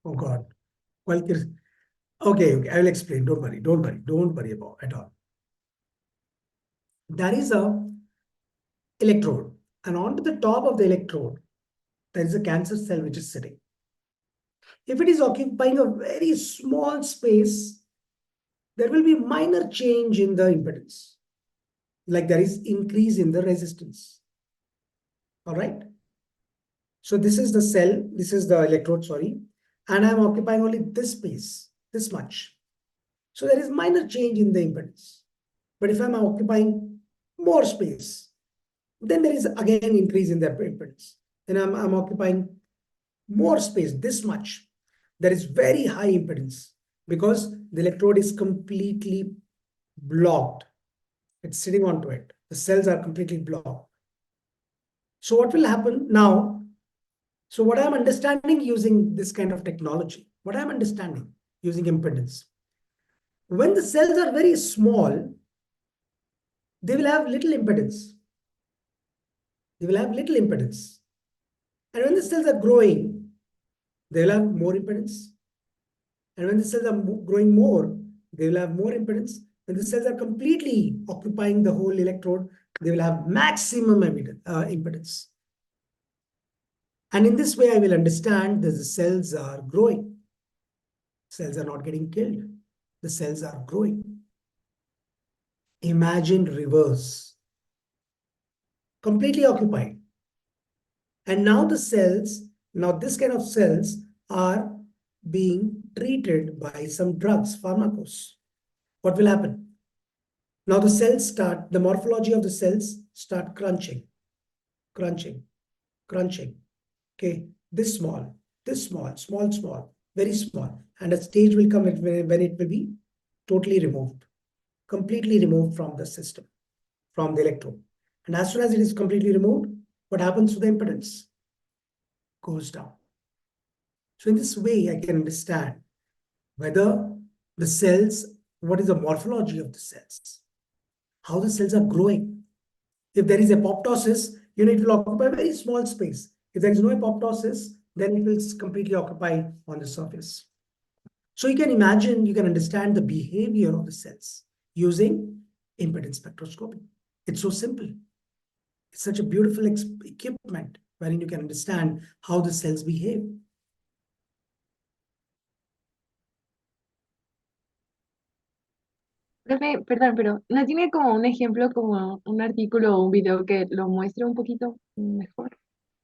Speaker 1: Oh God. Cualquier. Okay, I will explain. Don't worry about at all. That is a electrode, and onto the top of the electrode, there is a cancer cell which is sitting. If it is occupying a very small space, there will be minor change in the impedance, like there is increase in the resistance. All right. So this is the cell, this is the electrode, sorry, and I'm occupying only this space, this much. So there is minor change in the impedance. But if I'm occupying more space, then there is again increase in the impedance. And I'm occupying more space, this much. There is very high impedance because the electrode is completely blocked. It's sitting onto it. The cells are completely blocked. So what will happen now? So what I'm understanding using this kind of technology, what I'm understanding using impedance, when the cells are very small, they will have little impedance. They will have little impedance. And when the cells are growing, they will have more impedance. And when the cells are growing more, they will have more impedance. When the cells are completely occupying the whole electrode, they will have maximum impedance. And in this way, I will understand that the cells are growing. Cells are not getting killed. The cells are growing. Imagine reverse. Completely occupied. And now the cells, now this kind of cells are being treated by some drugs, pharmacos. What will happen? Now the cells start, the morphology of the cells start crunching. Okay, this small, small, very small. And a stage will come when it will be totally removed, completely removed from the system, from the electrode. And as soon as it is completely removed, what happens to the impedance? Goes down. So in this way, I can understand whether the cells, what is the morphology of the cells, how the cells are growing. If there is apoptosis, it will occupy a very small space. If there is no apoptosis, then it will completely occupy on the surface. So you can imagine, you can understand the behavior of the cells using impedance spectroscopy. It's so simple. It's such a beautiful equipment wherein you can understand how the cells behave.
Speaker 2: Profe, perdón, pero ¿no tiene como un ejemplo, como un artículo o un video que lo muestre un poquito mejor?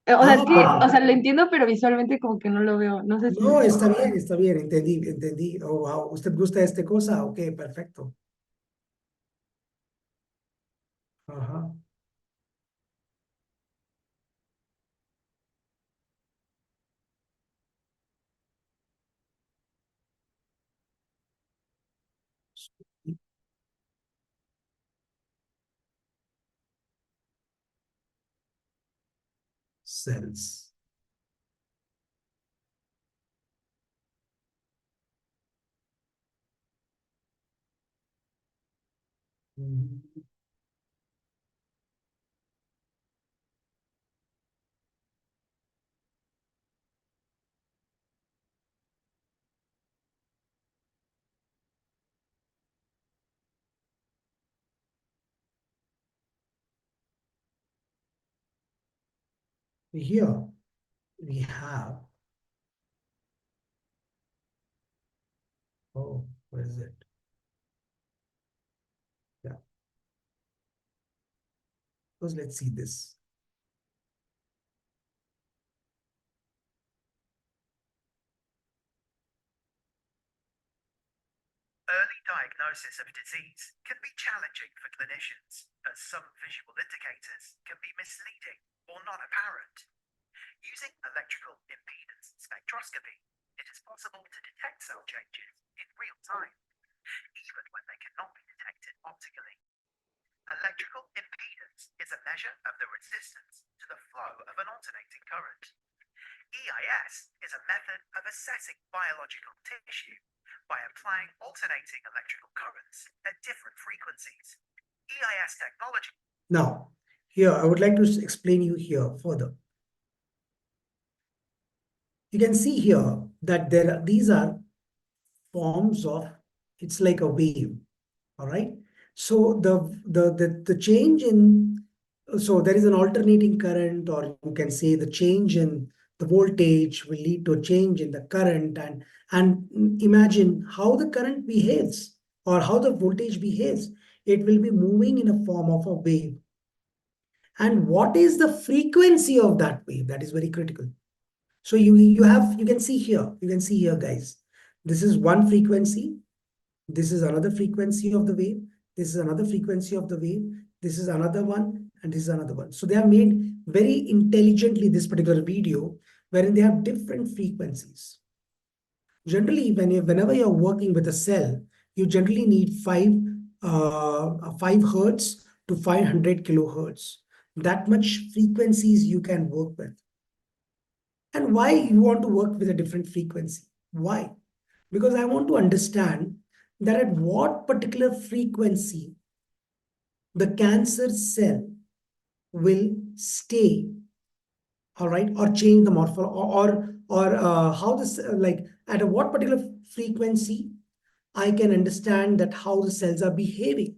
Speaker 2: O sea, es que, o sea, lo entiendo, pero visualmente como que no lo veo. No sé si
Speaker 1: No, está bien, entendí. Oh, wow, ¿usted gusta de esta cosa? Ok, perfecto. Ajá. Cells. Mhm. Here we have, oh, what is it? Yeah. First, let's see this.
Speaker 6: Early diagnosis of disease can be challenging for clinicians, as some visual indicators can be misleading or not apparent. Using electrical impedance spectroscopy, it is possible to detect cell changes in real time, even when they cannot be detected optically. Electrical impedance is a measure of the resistance to the flow of an alternating current. EIS is a method of assessing biological tissue by applying alternating electrical currents at different frequencies. EIS technology.
Speaker 1: Now, here, I would like to explain you here further. You can see here that these are forms of, it's like a wave, all right? So the change in, so there is an alternating current, or you can say the change in the voltage will lead to a change in the current, and imagine how the current behaves or how the voltage behaves. It will be moving in a form of a wave. And what is the frequency of that wave? That is very critical. So you can see here, guys. This is one frequency. This is another frequency of the wave. This is another frequency of the wave. This is another one, and this is another one. So they have made very intelligently this particular video, wherein they have different frequencies. Generally, whenever you're working with a cell, you generally need 5 hertz to 500 kilohertz. That much frequencies you can work with. And why you want to work with a different frequency? Why? Because I want to understand that at what particular frequency the cancer cell will stay, all right, or change the morpho, or how this, like at what particular frequency I can understand that how the cells are behaving.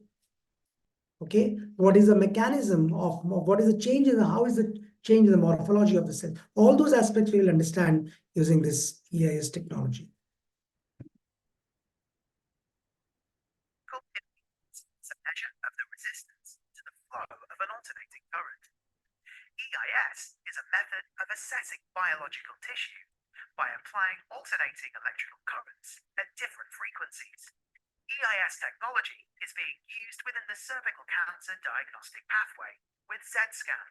Speaker 1: Okay, what is the mechanism of what is the change in the, how is the change in the morphology of the cell? All those aspects we will understand using this EIS technology.
Speaker 6: Is a measure of the resistance to the flow of an alternating current. EIS is a method of assessing biological tissue by applying alternating electrical currents at different frequencies. EIS technology is being used within the cervical cancer diagnostic pathway with Z-scan,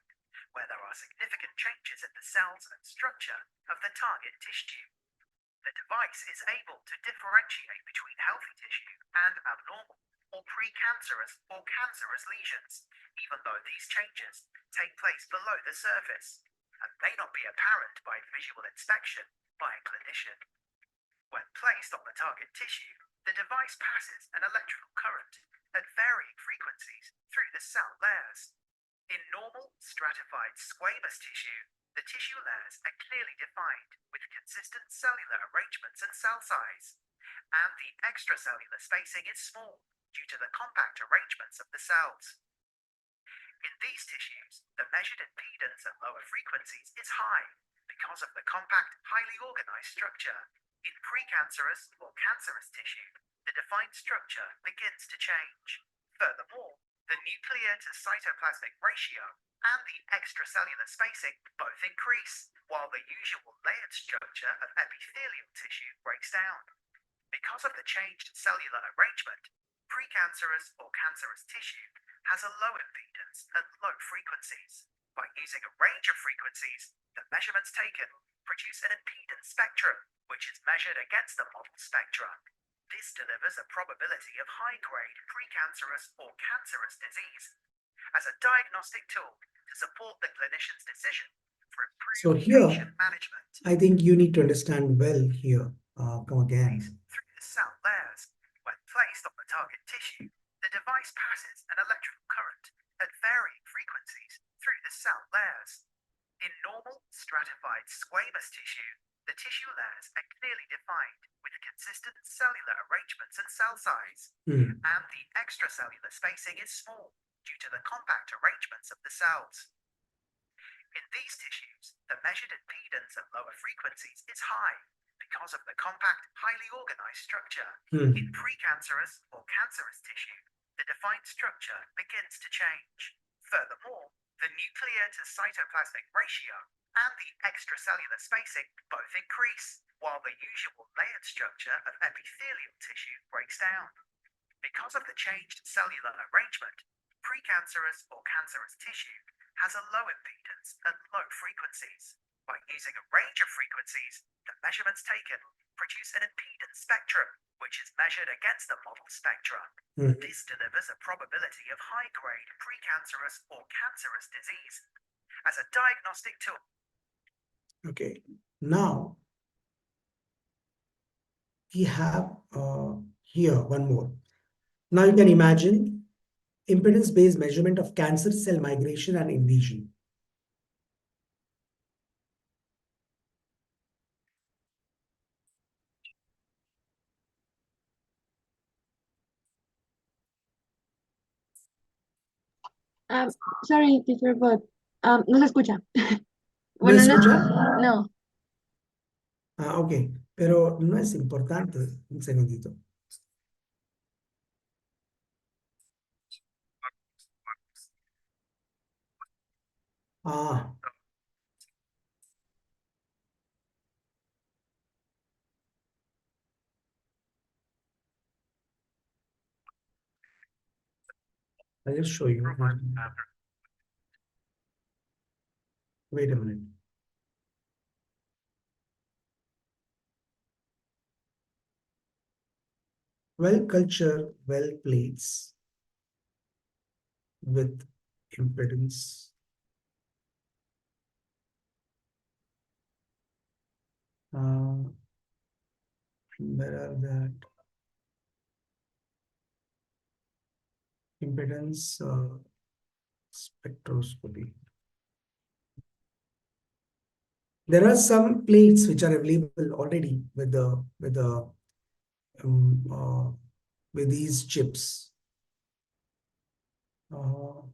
Speaker 6: where there are significant changes in the cells and structure of the target tissue. The device is able to differentiate between healthy tissue and abnormal or precancerous or cancerous lesions, even though these changes take place below the surface and may not be apparent by visual inspection by a clinician. When placed on the target tissue, the device passes an electrical current at varying frequencies through the cell layers. In normal stratified squamous tissue, the tissue layers are clearly defined with consistent cellular arrangements and cell size, and the extracellular spacing is small due to the compact arrangements of the cells. In these tissues, the measured impedance at lower frequencies is high because of the compact, highly organized structure. In precancerous or cancerous tissue, the defined structure begins to change. Furthermore, the nuclear to cytoplasmic ratio and the extracellular spacing both increase, while the usual layered structure of epithelial tissue breaks down. Because of the changed cellular arrangement, precancerous or cancerous tissue has a low impedance at low frequencies. By using a range of frequencies, the measurements taken produce an impedance spectrum, which is measured against the model spectrum. This delivers a probability of high-grade precancerous or cancerous disease as a diagnostic tool to support the clinician's decision for
Speaker 1: So
Speaker 6: improved
Speaker 1: here,
Speaker 6: patient management.
Speaker 1: I think you need to understand well here. Come again.
Speaker 6: Through the cell layers. When placed on the target tissue, the device passes an electrical current at varying frequencies through the cell layers. In normal stratified squamous tissue, the tissue layers are clearly defined with consistent cellular arrangements and cell size,
Speaker 1: Hmm.
Speaker 6: and the extracellular spacing is small due to the compact arrangements of the cells. In these tissues, the measured impedance at lower frequencies is high because of the compact, highly organized structure.
Speaker 1: Hmm.
Speaker 6: In precancerous or cancerous tissue, the defined structure begins to change. Furthermore, the nuclear to cytoplasmic ratio and the extracellular spacing both increase, while the usual layered structure of epithelial tissue breaks down. Because of the changed cellular arrangement, precancerous or cancerous tissue has a low impedance at low frequencies. By using a range of frequencies, the measurements taken produce an impedance spectrum, which is measured against the model spectrum.
Speaker 1: Hmm.
Speaker 6: This delivers a probability of high-grade precancerous or cancerous disease as a diagnostic tool.
Speaker 1: Okay. Now we have here one more. Now you can imagine impedance-based measurement of cancer cell migration and invasion.
Speaker 2: Sorry, teacher, but no se escucha.
Speaker 1: ¿No escucha?
Speaker 2: No.
Speaker 1: Ok, pero no es importante. Un segundito. Ah, I'll just show you. Wait a minute. Well culture, well plates with impedance. Where are that? Impedance spectroscopy. There are some plates which are available already with these chips. Oh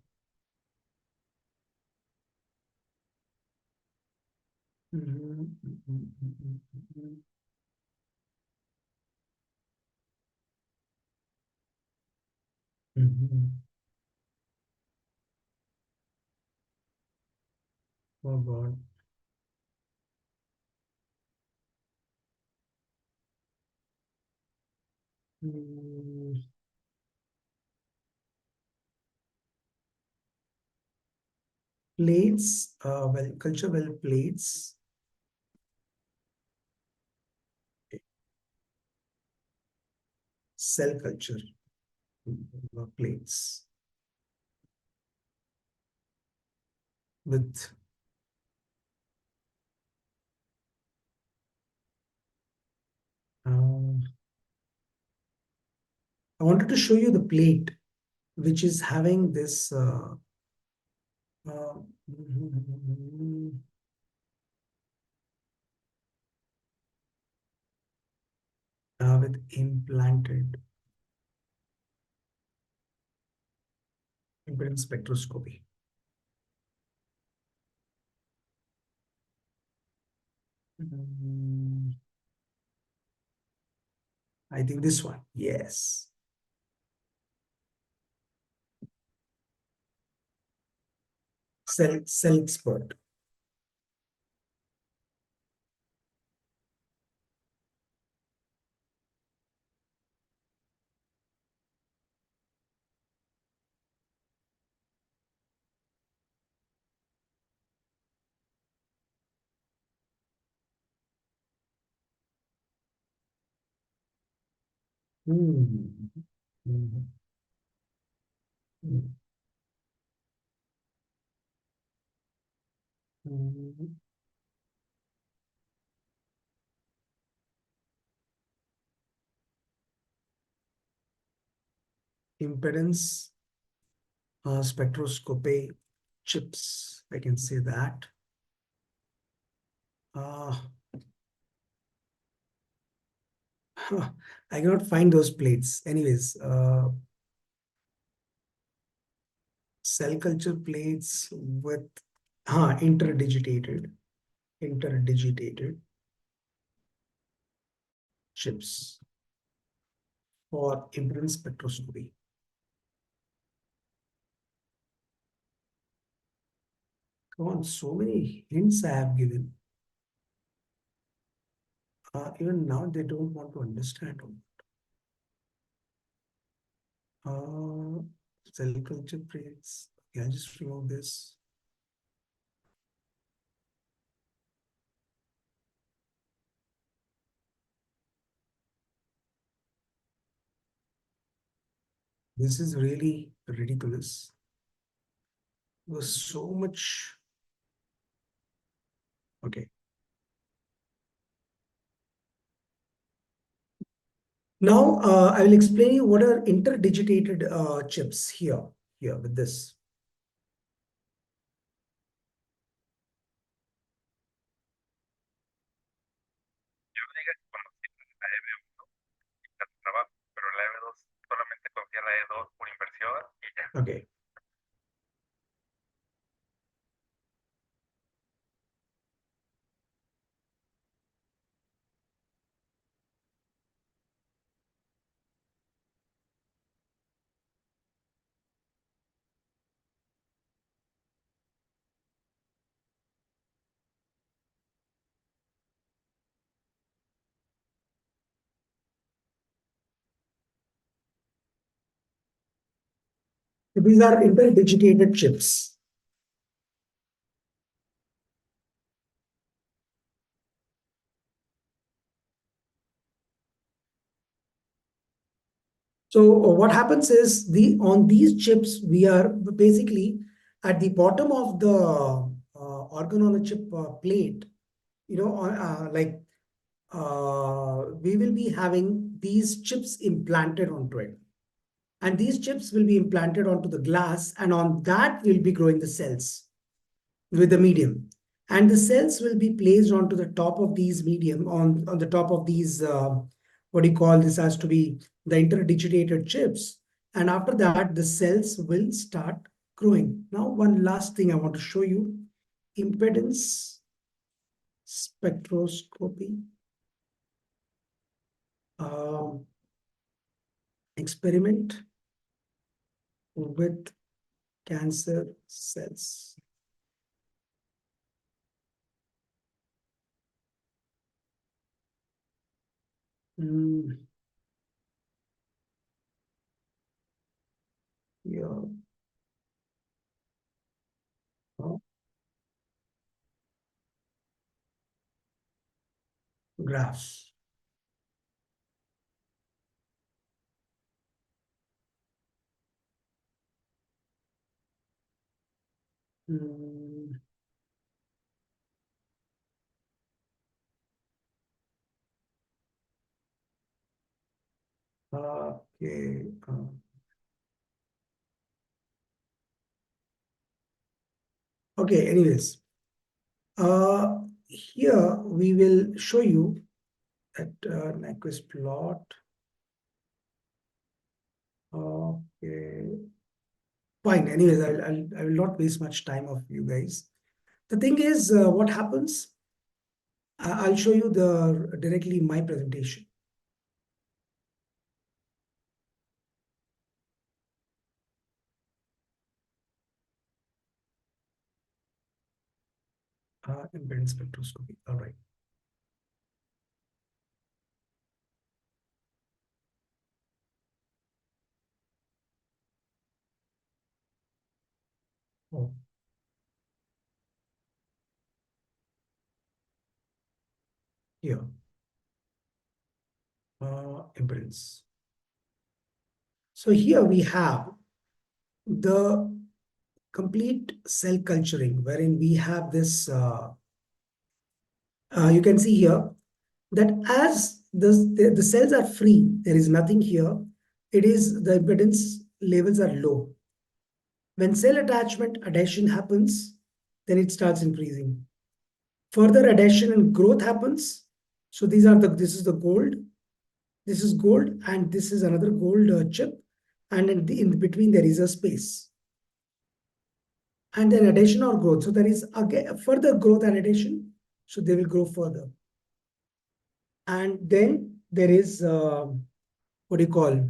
Speaker 1: God. Plates, well, culture well plates. Cell culture plates with I wanted to show you the plate which is having this with implanted impedance spectroscopy. Mm, I think this one. Yes. Cell expert. Hmm. Hmm. Hmm. Hmm. Impedance spectroscopy chips. I can say that. Uh, I cannot find those plates. Anyways, cell culture plates with interdigitated chips for impedance spectroscopy. Come on, so many hints I have given. Even now they don't want to understand. Cell culture plates. Okay, I'll just remove this. This is really ridiculous. There's so much. Okay. Now I will explain you what are interdigitated chips here with this.
Speaker 7: Yo diga que conocía la EV1 y la trabajo, pero la EV2 solamente confía la E2 por inversión y ya.
Speaker 1: Okay. These are interdigitated chips. So what happens is on these chips, we are basically at the bottom of the organ on a chip plate, we will be having these chips implanted onto it. And these chips will be implanted onto the glass, and on that will be growing the cells with the medium. And the cells will be placed onto the top of these medium, on the top of these, what do you call this, has to be the interdigitated chips. And after that, the cells will start growing. Now, one last thing I want to show you, impedance spectroscopy. Experiment with cancer cells. Yeah. Graphs. Okay. Okay, anyways. Here we will show you that Nyquist plot. Okay. Fine. Anyways, I will not waste much time of you guys. The thing is, what happens? I'll show you directly my presentation. Impedance spectroscopy. All right. Oh. Here. Impedance. So here we have the complete cell culturing, wherein we have this, you can see here that as the cells are free, there is nothing here. It is the impedance levels are low. When cell attachment adhesion happens, then it starts increasing. Further adhesion and growth happens. So this is the gold. This is gold, and this is another gold chip. And in between there is a space. And then adhesion or growth. So there is again further growth and adhesion. So they will grow further. And then there is what do you call?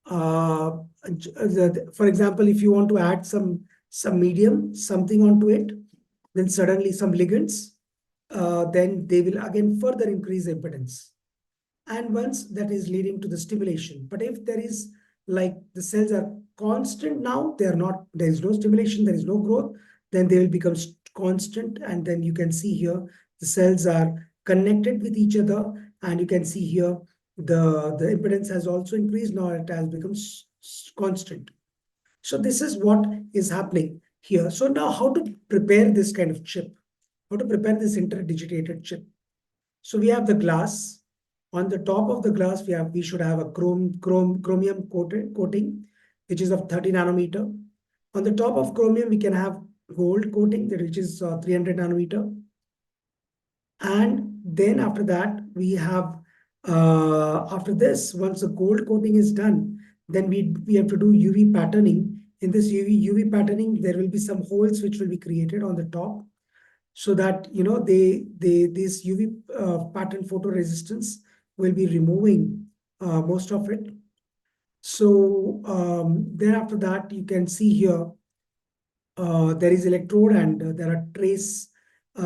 Speaker 1: For example, if you want to add some medium, something onto it, then suddenly some ligands, then they will again further increase the impedance. And once that is leading to the stimulation. But if there is like the cells are constant now, they are not, there is no stimulation, there is no growth, then they will become constant. And then you can see here, the cells are connected with each other. And you can see here, the impedance has also increased. Now it has become constant. So this is what is happening here. So now how to prepare this kind of chip? How to prepare this interdigitated chip? So we have the glass. On the top of the glass, we should have a chromium coating, which is of 30 nanometer. On the top of chromium, we can have gold coating, which is 300 nanometer. And then after that, we have, after this, once the gold coating is done, then we have to do UV patterning. In this UV patterning, there will be some holes which will be created on the top, so that this UV pattern photoresistance will be removing most of it. So then after that, you can see here there is electrode and there are trace.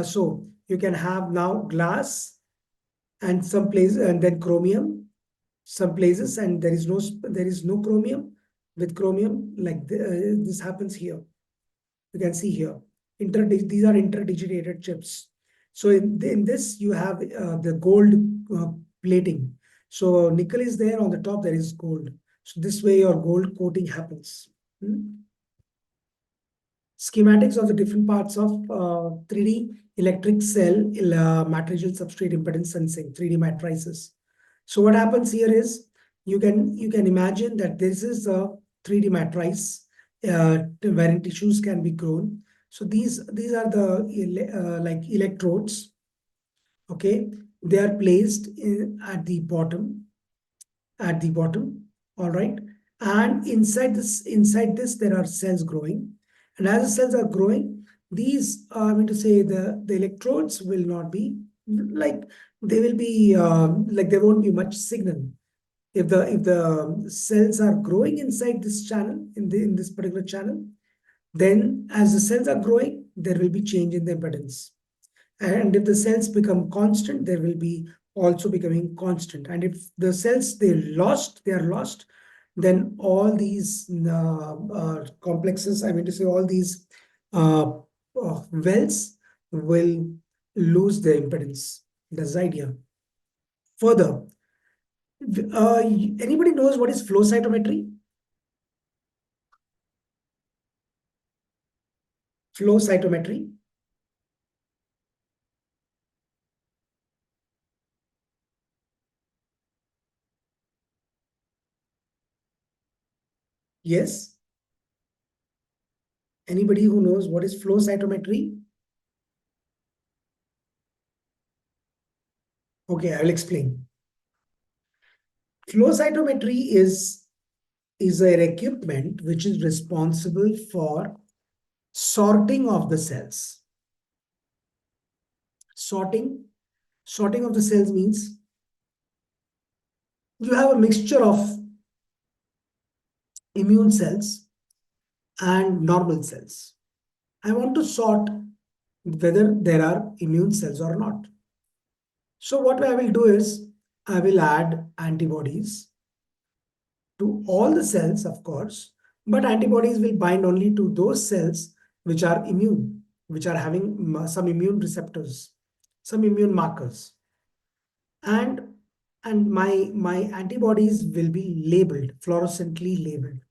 Speaker 1: So you can have now glass and some places, and then chromium some places, and there is no chromium. With chromium, like this happens here. You can see here. These are interdigitated chips. So in this, you have the gold plating. So nickel is there, on the top there is gold. So this way your gold coating happens. Schematics of the different parts of 3D electric cell matricial substrate impedance sensing, 3D matrices. So what happens here is, you can imagine that this is a 3D matrice wherein tissues can be grown. So these are the like electrodes. Okay, they are placed at the bottom. All right, and inside this there are cells growing, and as the cells are growing, these I mean to say the electrodes will not be like, they will be like, there won't be much signal. If the cells are growing inside this channel, in this particular channel, then as the cells are growing, there will be change in the impedance. And if the cells become constant, there will be also becoming constant. And if the cells they are lost, then all these complexes, I mean to say all these wells will lose their impedance. That's the idea. Further, anybody knows what is flow cytometry? Flow cytometry. Yes. Anybody who knows what is flow cytometry? Okay, I will explain. Flow cytometry is an equipment which is responsible for sorting of the cells. Sorting. Sorting of the cells means you have a mixture of immune cells and normal cells. I want to sort whether there are immune cells or not. So what I will do is I will add antibodies to all the cells, of course, but antibodies will bind only to those cells which are immune, which are having some immune receptors, some immune markers. And my antibodies will be labeled, fluorescently labeled.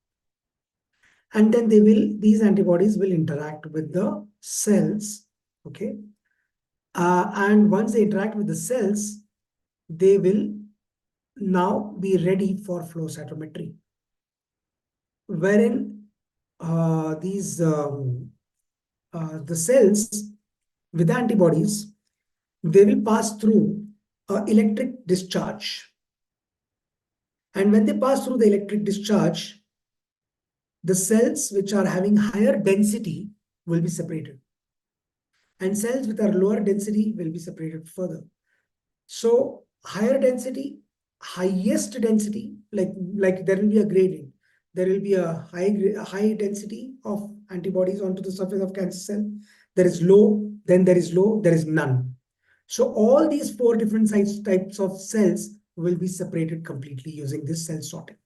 Speaker 1: And then these antibodies will interact with the cells, okay? And once they interact with the cells, they will now be ready for flow cytometry, wherein the cells with antibodies, they will pass through electric discharge. And when they pass through the electric discharge, the cells which are having higher density will be separated. And cells with a lower density will be separated further. So higher density, highest density, like there will be a gradient. There will be a high density of antibodies onto the surface of cancer cell. There is low, then there is low, there is none. So all these four different types of cells will be separated completely using this cell sorting.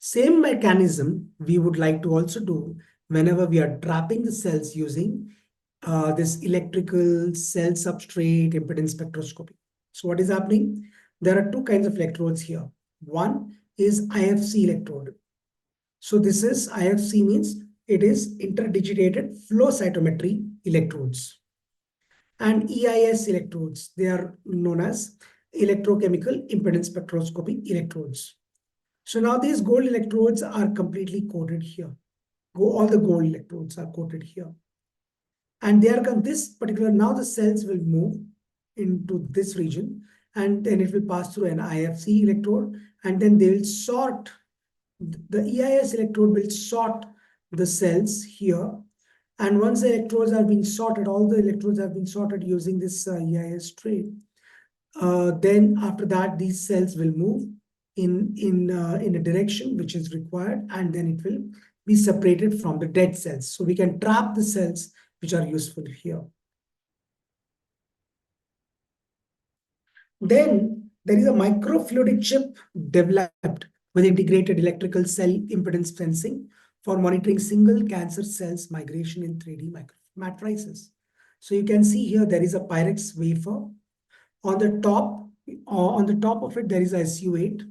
Speaker 1: Same mechanism we would like to also do whenever we are trapping the cells using this electrical cell substrate impedance spectroscopy. So what is happening? There are two kinds of electrodes here. One is IFC electrode. So this is IFC means it is interdigitated flow cytometry electrodes. And EIS electrodes, they are known as electrochemical impedance spectroscopy electrodes. So now these gold electrodes are completely coated here. All the gold electrodes are coated here. And they are this particular, now the cells will move into this region and then it will pass through an IFC electrode and then they will sort, the EIS electrode will sort the cells here. And once the electrodes are being sorted, all the electrodes have been sorted using this EIS tray. Then after that, these cells will move in a direction which is required and then it will be separated from the dead cells. So we can trap the cells which are useful here. Then there is a microfluidic chip developed with integrated electrical cell impedance sensing for monitoring single cancer cells migration in 3D matrices. So you can see here there is a Pyrex wafer. On the top of it, there is a SU8.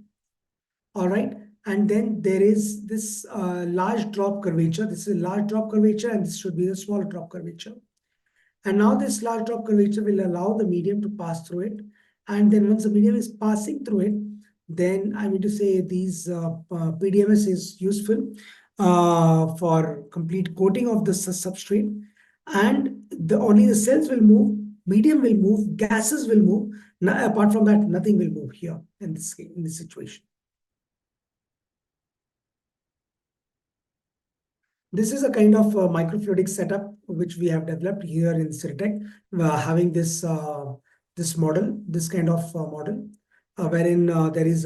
Speaker 1: All right. And then there is this large drop curvature. This is a large drop curvature, and this should be the small drop curvature. And now this large drop curvature will allow the medium to pass through it. And then once the medium is passing through it, then I mean to say these PDMS is useful for complete coating of the substrate. And only the cells will move, medium will move, gases will move. Now, apart from that, nothing will move here in this situation. This is a kind of microfluidic setup which we have developed here in Cirtec, having this this model, this kind of model, wherein there is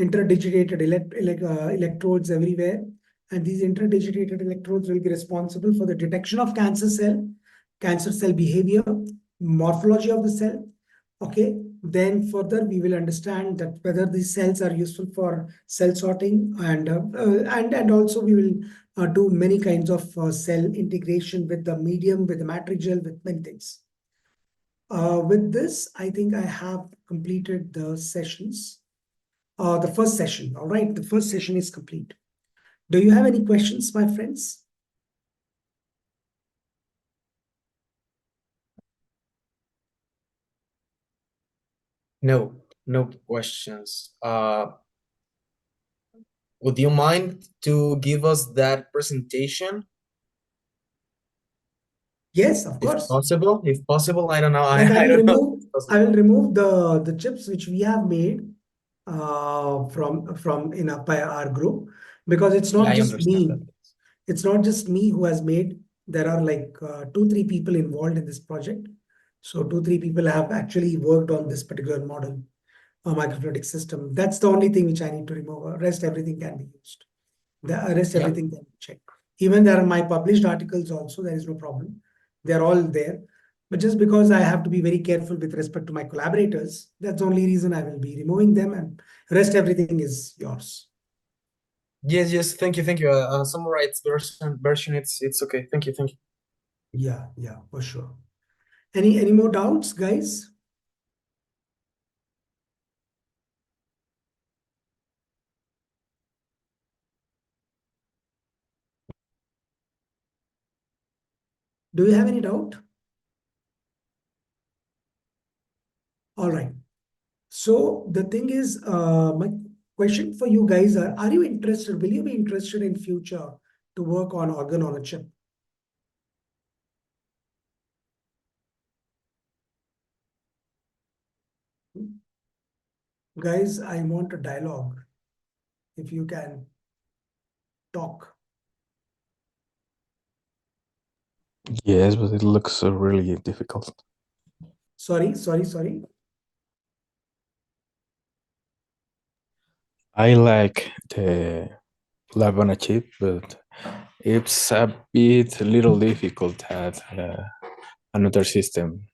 Speaker 1: interdigitated electrodes everywhere, and these interdigitated electrodes will be responsible for the detection of cancer cell behavior, morphology of the cell. Okay, then further we will understand that whether these cells are useful for cell sorting, and also we will do many kinds of cell integration with the medium, with the matrigel, with many things. With this, I think I have completed the sessions. The first session, all right, the first session is complete. Do you have any questions, my friends?
Speaker 5: No questions. Would you mind to give us that presentation?
Speaker 1: Yes, of course.
Speaker 5: If possible, I don't know.
Speaker 1: Like
Speaker 5: I don't know.
Speaker 1: I will remove the chips which we have made from by our group, because it's not
Speaker 5: I
Speaker 1: just
Speaker 5: understand
Speaker 1: me.
Speaker 5: that.
Speaker 1: It's not just me who has made. There are like 2-3 people involved in this project. So 2, 3 people have actually worked on this particular model, a microfluidic system. That's the only thing which I need to remove. Rest everything can be used. The rest
Speaker 5: Yeah.
Speaker 1: everything can be checked. Even there are my published articles also, there is no problem. They're all there. But just because I have to be very careful with respect to my collaborators, that's the only reason I will be removing them, and rest everything is yours.
Speaker 5: Yes. Thank you. Summarized version. It's okay. Thank you.
Speaker 1: Yeah, for sure. Any more doubts, guys? Do you have any doubt? All right. So the thing is, my question for you guys are you interested, will you be interested in future to work on organ on a chip? Guys, I want a dialogue. If you can talk.
Speaker 8: Yes, but it looks really difficult.
Speaker 1: Sorry.
Speaker 8: I like the lab on a chip, but it's a little difficult at another system.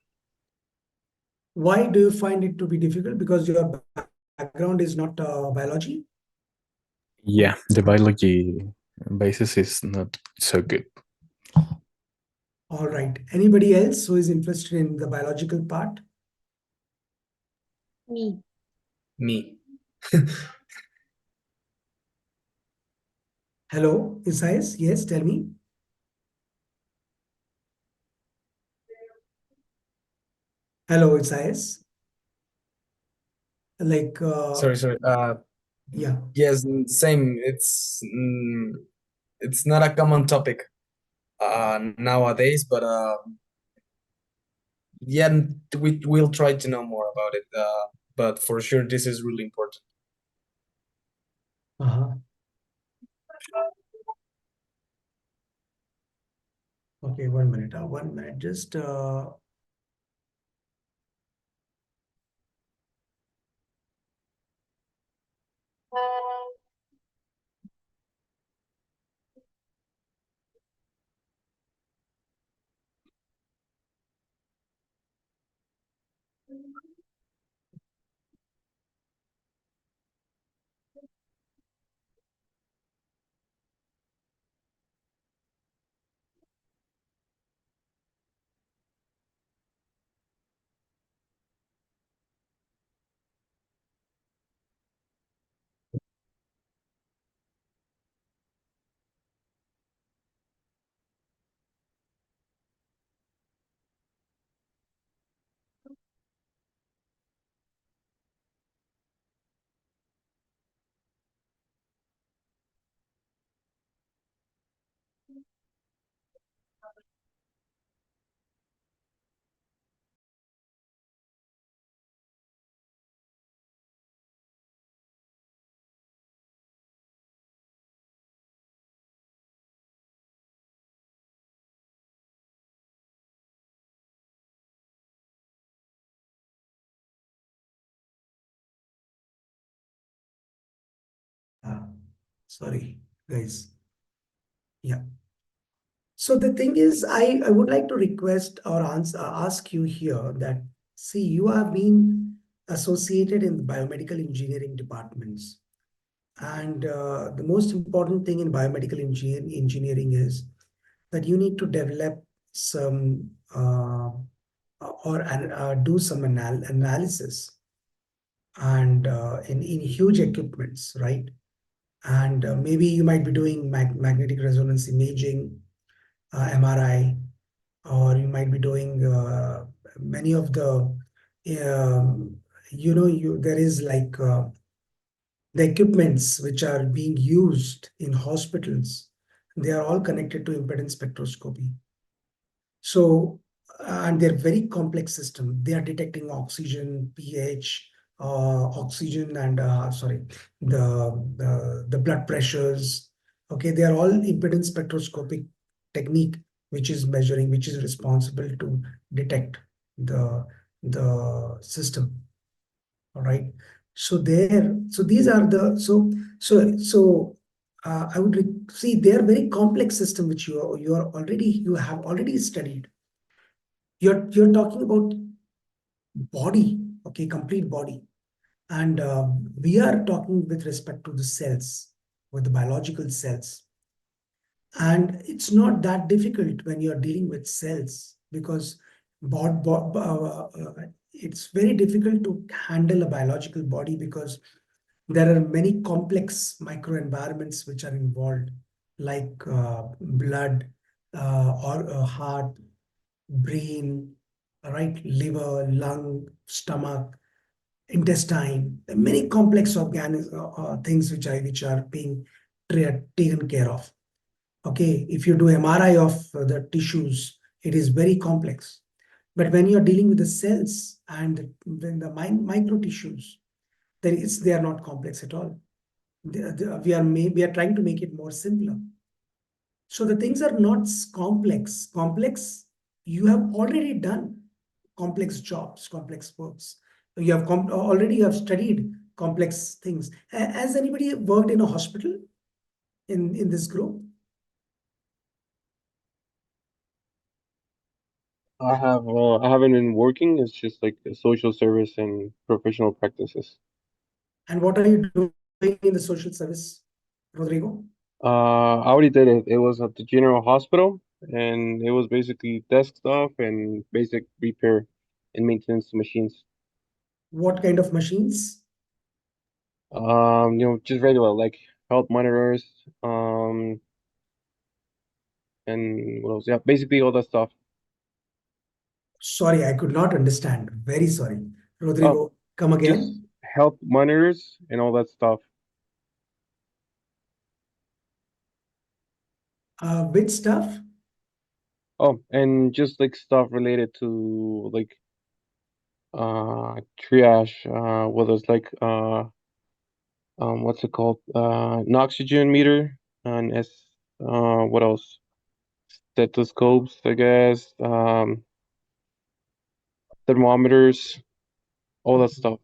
Speaker 1: Why do you find it to be difficult? Because your background is not biology?
Speaker 8: Yeah, the biology basis is not so good.
Speaker 1: All right. Anybody else who is interested in the biological part?
Speaker 2: Me.
Speaker 5: Me.
Speaker 1: Hello, Isaias? Yes, tell me. Hello, Isaias. Like,
Speaker 5: Sorry.
Speaker 1: yeah.
Speaker 5: Yes, same. It's not a common topic nowadays, but yeah, we will try to know more about it. But for sure, this is really important.
Speaker 1: Okay, 1 minute. 1 minute. Just sorry, guys. Yeah. So the thing is, I would like to request or ask you here that, see, you have been associated in the biomedical engineering departments. And the most important thing in biomedical engineering is that you need to develop some do some analysis and in huge equipments, right? And maybe you might be doing magnetic resonance imaging, MRI, or you might be doing many of the, there is like the equipments which are being used in hospitals, they are all connected to impedance spectroscopy. So, and they're very complex system. They are detecting oxygen, pH, oxygen, and the blood pressures. Okay, they are all impedance spectroscopic technique, which is measuring, which is responsible to detect. the system. All right. So these are the I would see they are very complex system which you have already studied. You're talking about body, okay, complete body, and we are talking with respect to the cells, with the biological cells. And it's not that difficult when you're dealing with cells, because it's very difficult to handle a biological body, because there are many complex microenvironments which are involved, like blood, or heart, brain, right, liver, lung, stomach, intestine, many complex things which are being taken care of. Okay, if you do MRI of the tissues, it is very complex. But when you're dealing with the cells and when the micro tissues, they are not complex at all. We are trying to make it more simpler. So the things are not complex. Complex, you have already done complex jobs, complex works. You have already have studied complex things. Has anybody worked in a hospital in this group?
Speaker 9: I haven't been working. It's just like a social service and professional practices.
Speaker 1: And what are you doing in the social service, Rodrigo?
Speaker 9: I already did it. It was at the general hospital, and it was basically desk stuff and basic repair and maintenance machines.
Speaker 1: What kind of machines?
Speaker 9: Just regular like health monitors, and what else? Yeah, basically all that stuff.
Speaker 1: Sorry, I could not understand. Very sorry.
Speaker 9: Oh,
Speaker 1: Rodrigo, come
Speaker 9: just
Speaker 1: again.
Speaker 9: health monitors and all that stuff.
Speaker 1: Which stuff?
Speaker 9: Oh, and just like stuff related to like triage, whether it's like what's it called? An oxygen meter and what else? Stethoscopes, I guess, thermometers, all that stuff.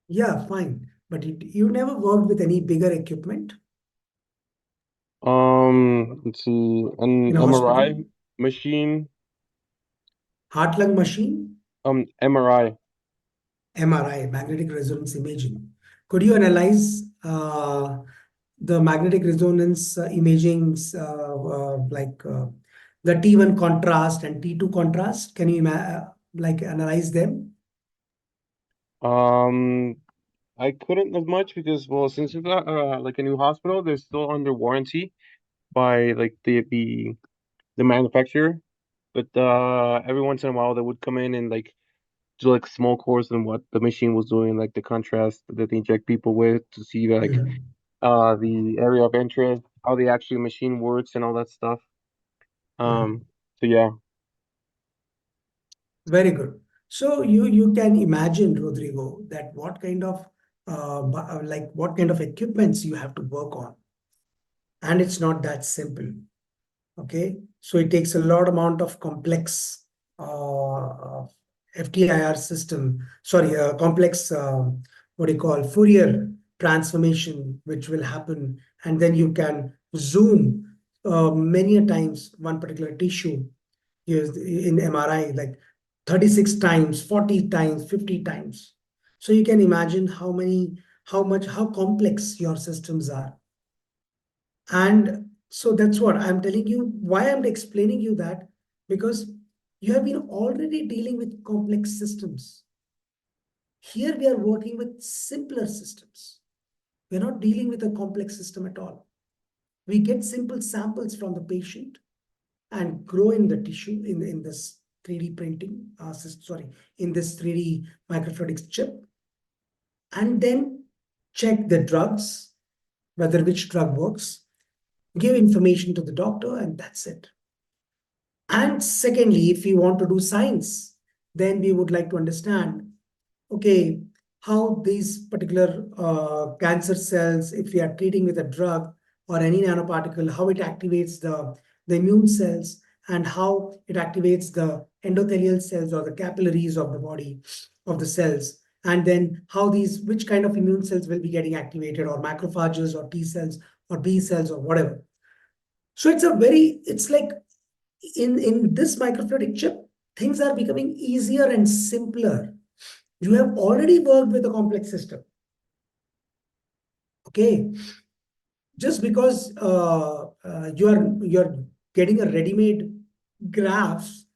Speaker 1: Yeah, fine. But you never worked with any bigger equipment
Speaker 9: Let's see, an
Speaker 1: in a hospital?
Speaker 9: MRI machine,
Speaker 1: Heart-lung machine?
Speaker 9: MRI.
Speaker 1: MRI, magnetic resonance imaging. Could you analyze the magnetic resonance imaging, the T1 contrast and T2 contrast? Can you like analyze them?
Speaker 9: Um, I couldn't as much because, well, since it's not like a new hospital, they're still under warranty by like the manufacturer. But every once in a while, they would come in and like do like small course on what the machine was doing, like the contrast that they inject people with to see like
Speaker 1: Mhm.
Speaker 9: the area of interest, how the actual machine works, and all that stuff.
Speaker 1: Mhm.
Speaker 9: So yeah.
Speaker 1: Very good. So you can imagine, Rodrigo, that what kind of equipments you have to work on, and it's not that simple. Okay, so it takes a lot amount of complex FTIR system. Sorry, complex what do you call Fourier transformation, which will happen, and then you can zoom many a times one particular tissue in MRI, like 36 times, 40 times, 50 times. So you can imagine how complex your systems are. And so that's what I'm telling you, why I'm explaining you that, because you have been already dealing with complex systems. Here we are working with simpler systems. We're not dealing with a complex system at all. We get simple samples from the patient and grow in the tissue in this 3D printing, in this 3D microfluidics chip, and then check the drugs, whether which drug works, give information to the doctor, and that's it. And secondly, if we want to do science, then we would like to understand, okay, how these particular cancer cells, if we are treating with a drug or any nanoparticle, how it activates the immune cells and how it activates the endothelial cells or the capillaries of the body, of the cells, and then how which kind of immune cells will be getting activated, or macrophages or T cells or B cells or whatever. So it's like in this microfluidic chip, things are becoming easier and simpler. You have already worked with a complex system. Okay, just because you're getting a ready-made graphs,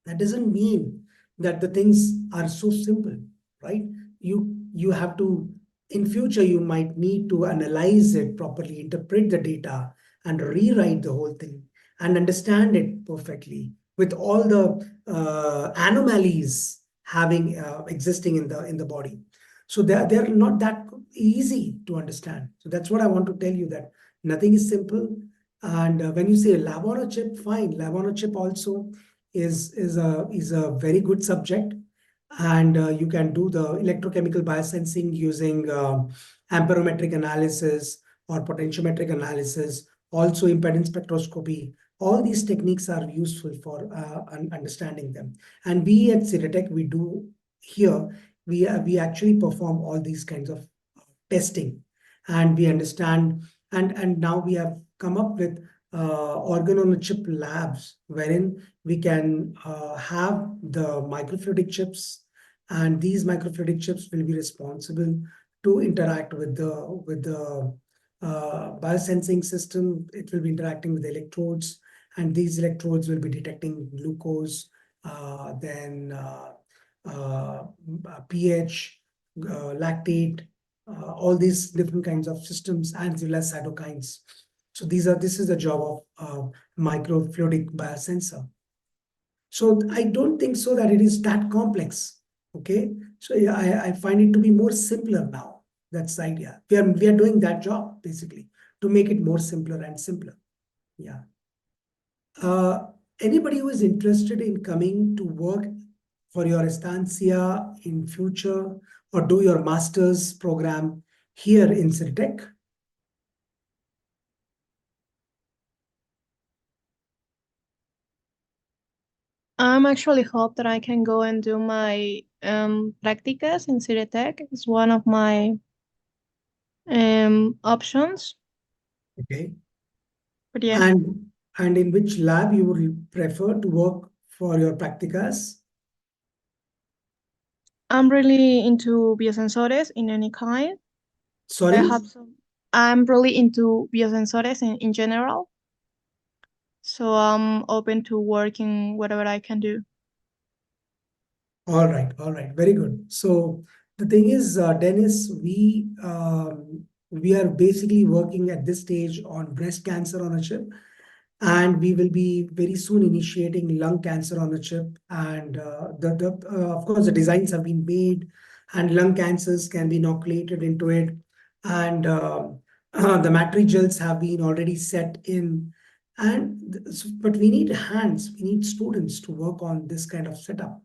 Speaker 1: that doesn't mean that the things are so simple, right? You have to, in future, you might need to analyze it properly, interpret the data, and rewrite the whole thing and understand it perfectly with all the anomalies having existing in the body. So they're not that easy to understand. So that's what I want to tell you, that nothing is simple. And when you say lab on a chip, fine. Lab on a chip also is a very good subject, and you can do the electrochemical biosensing using amperometric analysis or potentiometric analysis, also impedance spectroscopy. All these techniques are useful for understanding them. And we at Ciretech, we do here, we actually perform all these kinds of testing, and we understand, and now we have come up with organ on a chip labs, wherein we can have the microfluidic chips, and these microfluidic chips will be responsible to interact with the biosensing system. It will be interacting with the electrodes, and these electrodes will be detecting glucose, then pH, lactate, all these different kinds of systems, as well as cytokines. So this is the job of microfluidic biosensor. So I don't think so that it is that complex. Okay, so yeah, I find it to be more simpler now. That's the idea. We are doing that job basically to make it more simpler and simpler. Yeah. Anybody who is interested in coming to work for your estancia in future, or do your master's program here in Ciretech?
Speaker 10: I'm actually hope that I can go and do my practicas in Ciretech. It's one of my options.
Speaker 1: Okay.
Speaker 10: But yeah,
Speaker 1: And in which lab you would prefer to work for your practicas?
Speaker 10: I'm really into biosensores in any kind.
Speaker 1: Sorry?
Speaker 10: I have some. I'm really into biosensores in general. So I'm open to working whatever I can do.
Speaker 1: All right, very good. So the thing is, Dennis, we are basically working at this stage on breast cancer on a chip, and we will be very soon initiating lung cancer on a chip. And of course, the designs have been made, and lung cancers can be inoculated into it, and the matrigels have been already set in. But we need hands, we need students to work on this kind of setup.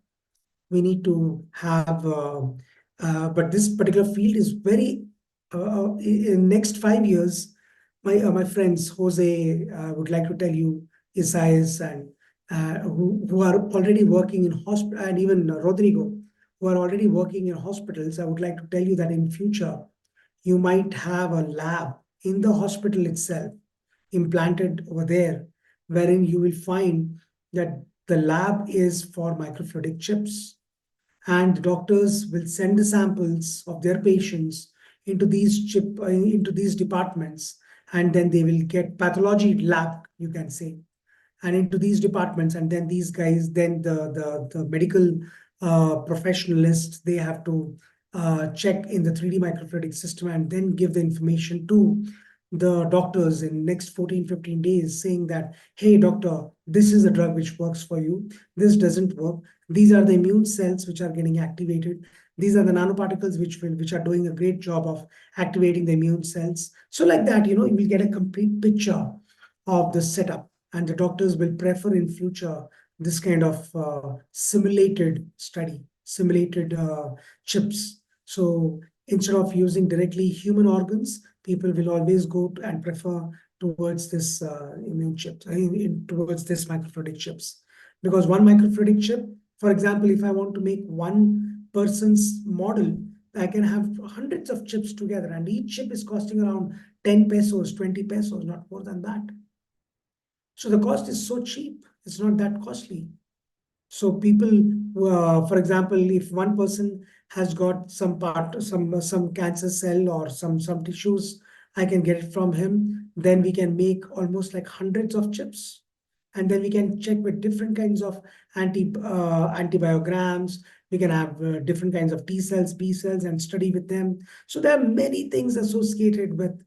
Speaker 1: We need to have, but this particular field is very, in next 5 years, my friends, Jose, would like to tell you, Isaias, and who are already working in hospital, and even Rodrigo, who are already working in hospitals. I would like to tell you that in future, you might have a lab in the hospital itself, implanted over there, wherein you will find that the lab is for microfluidic chips, and doctors will send the samples of their patients into these departments, and then they will get pathology lab, you can say, and into these departments, and then these guys, then the medical professionalists, they have to check in the 3D microfluidic system and then give the information to the doctors in next 14-15 days, saying that, hey doctor, this is a drug which works for you, this doesn't work, these are the immune cells which are getting activated, these are the nanoparticles which are doing a great job of activating the immune cells. So like that, you will get a complete picture of the setup, and the doctors will prefer in future this kind of simulated study, simulated chips. So instead of using directly human organs, people will always go and prefer towards this immune chips, towards this microfluidic chips. Because one microfluidic chip, for example, if I want to make one person's model, I can have hundreds of chips together, and each chip is costing around 10 pesos, 20 pesos, not more than that. So the cost is so cheap, it's not that costly. So people, for example, if one person has got some cancer cell or some tissues, I can get it from him. Then we can make almost like hundreds of chips, and then we can check with different kinds of antibiograms. We can have different kinds of T cells, B cells, and study with them. So there are many things associated with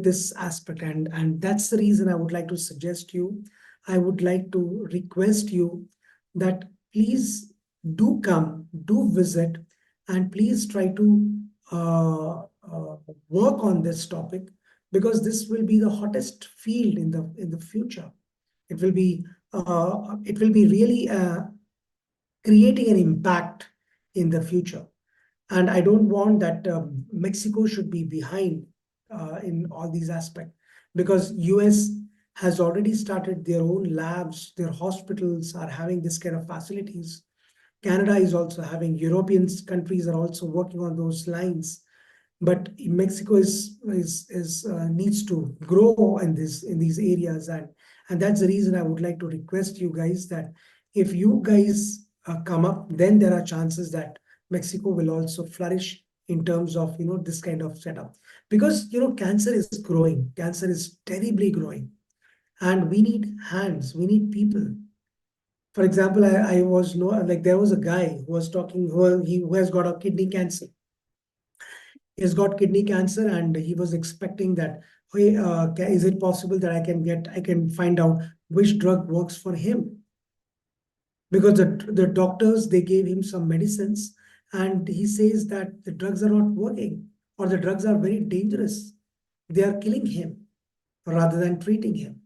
Speaker 1: this aspect, and that's the reason I would like to suggest you. I would like to request you that please do come, do visit, and please try to work on this topic, because this will be the hottest field in the future. It will be really creating an impact in the future. And I don't want that Mexico should be behind in all these aspects, because US has already started their own labs, their hospitals are having this kind of facilities. Canada is also having, European countries are also working on those lines. But Mexico needs to grow in these areas, and that's the reason I would like to request you guys that if you guys come up, then there are chances that Mexico will also flourish in terms of this kind of setup, because cancer is growing, cancer is terribly growing, and we need hands, we need people. For example, I was like there was a guy who was talking who has got a kidney cancer. He's got kidney cancer, and he was expecting that, hey, is it possible that I can find out which drug works for him? Because the doctors, they gave him some medicines, and he says that the drugs are not working, or the drugs are very dangerous. They are killing him rather than treating him.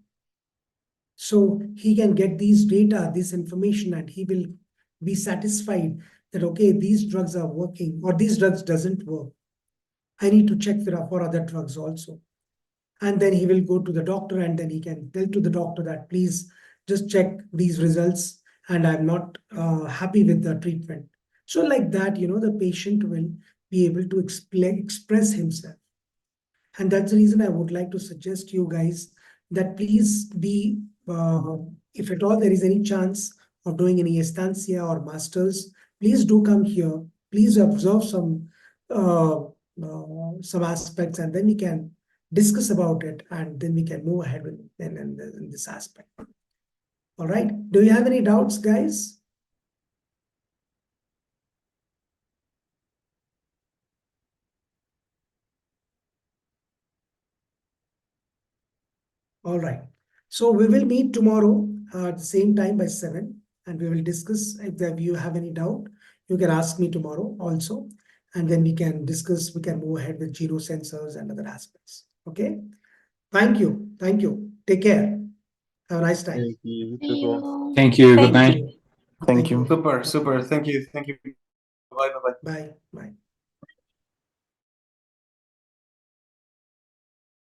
Speaker 1: So he can get these data, this information, and he will be satisfied that, okay, these drugs are working, or these drugs doesn't work. I need to check for other drugs also. And then he will go to the doctor, and then he can tell to the doctor that, please just check these results, and I'm not happy with the treatment. So like that, the patient will be able to express himself. And that's the reason I would like to suggest you guys that please be, if at all there is any chance of doing any estancia or masters, please do come here. Please observe some aspects, and then we can discuss about it, and then we can move ahead in this aspect. All right. Do you have any doubts, guys? All right. So we will meet tomorrow at the same time by 7, and we will discuss. If you have any doubt, you can ask me tomorrow also, and then we can discuss, we can move ahead with gyro sensors and other aspects. Okay. Thank you. Thank you. Take care. Have a nice time.
Speaker 9: Thank you.
Speaker 2: See you.
Speaker 8: Thank you. Good
Speaker 3: Thank
Speaker 8: night.
Speaker 1: Thank you.
Speaker 5: Super. Thank you. Bye. Bye.
Speaker 1: Bye. Bye.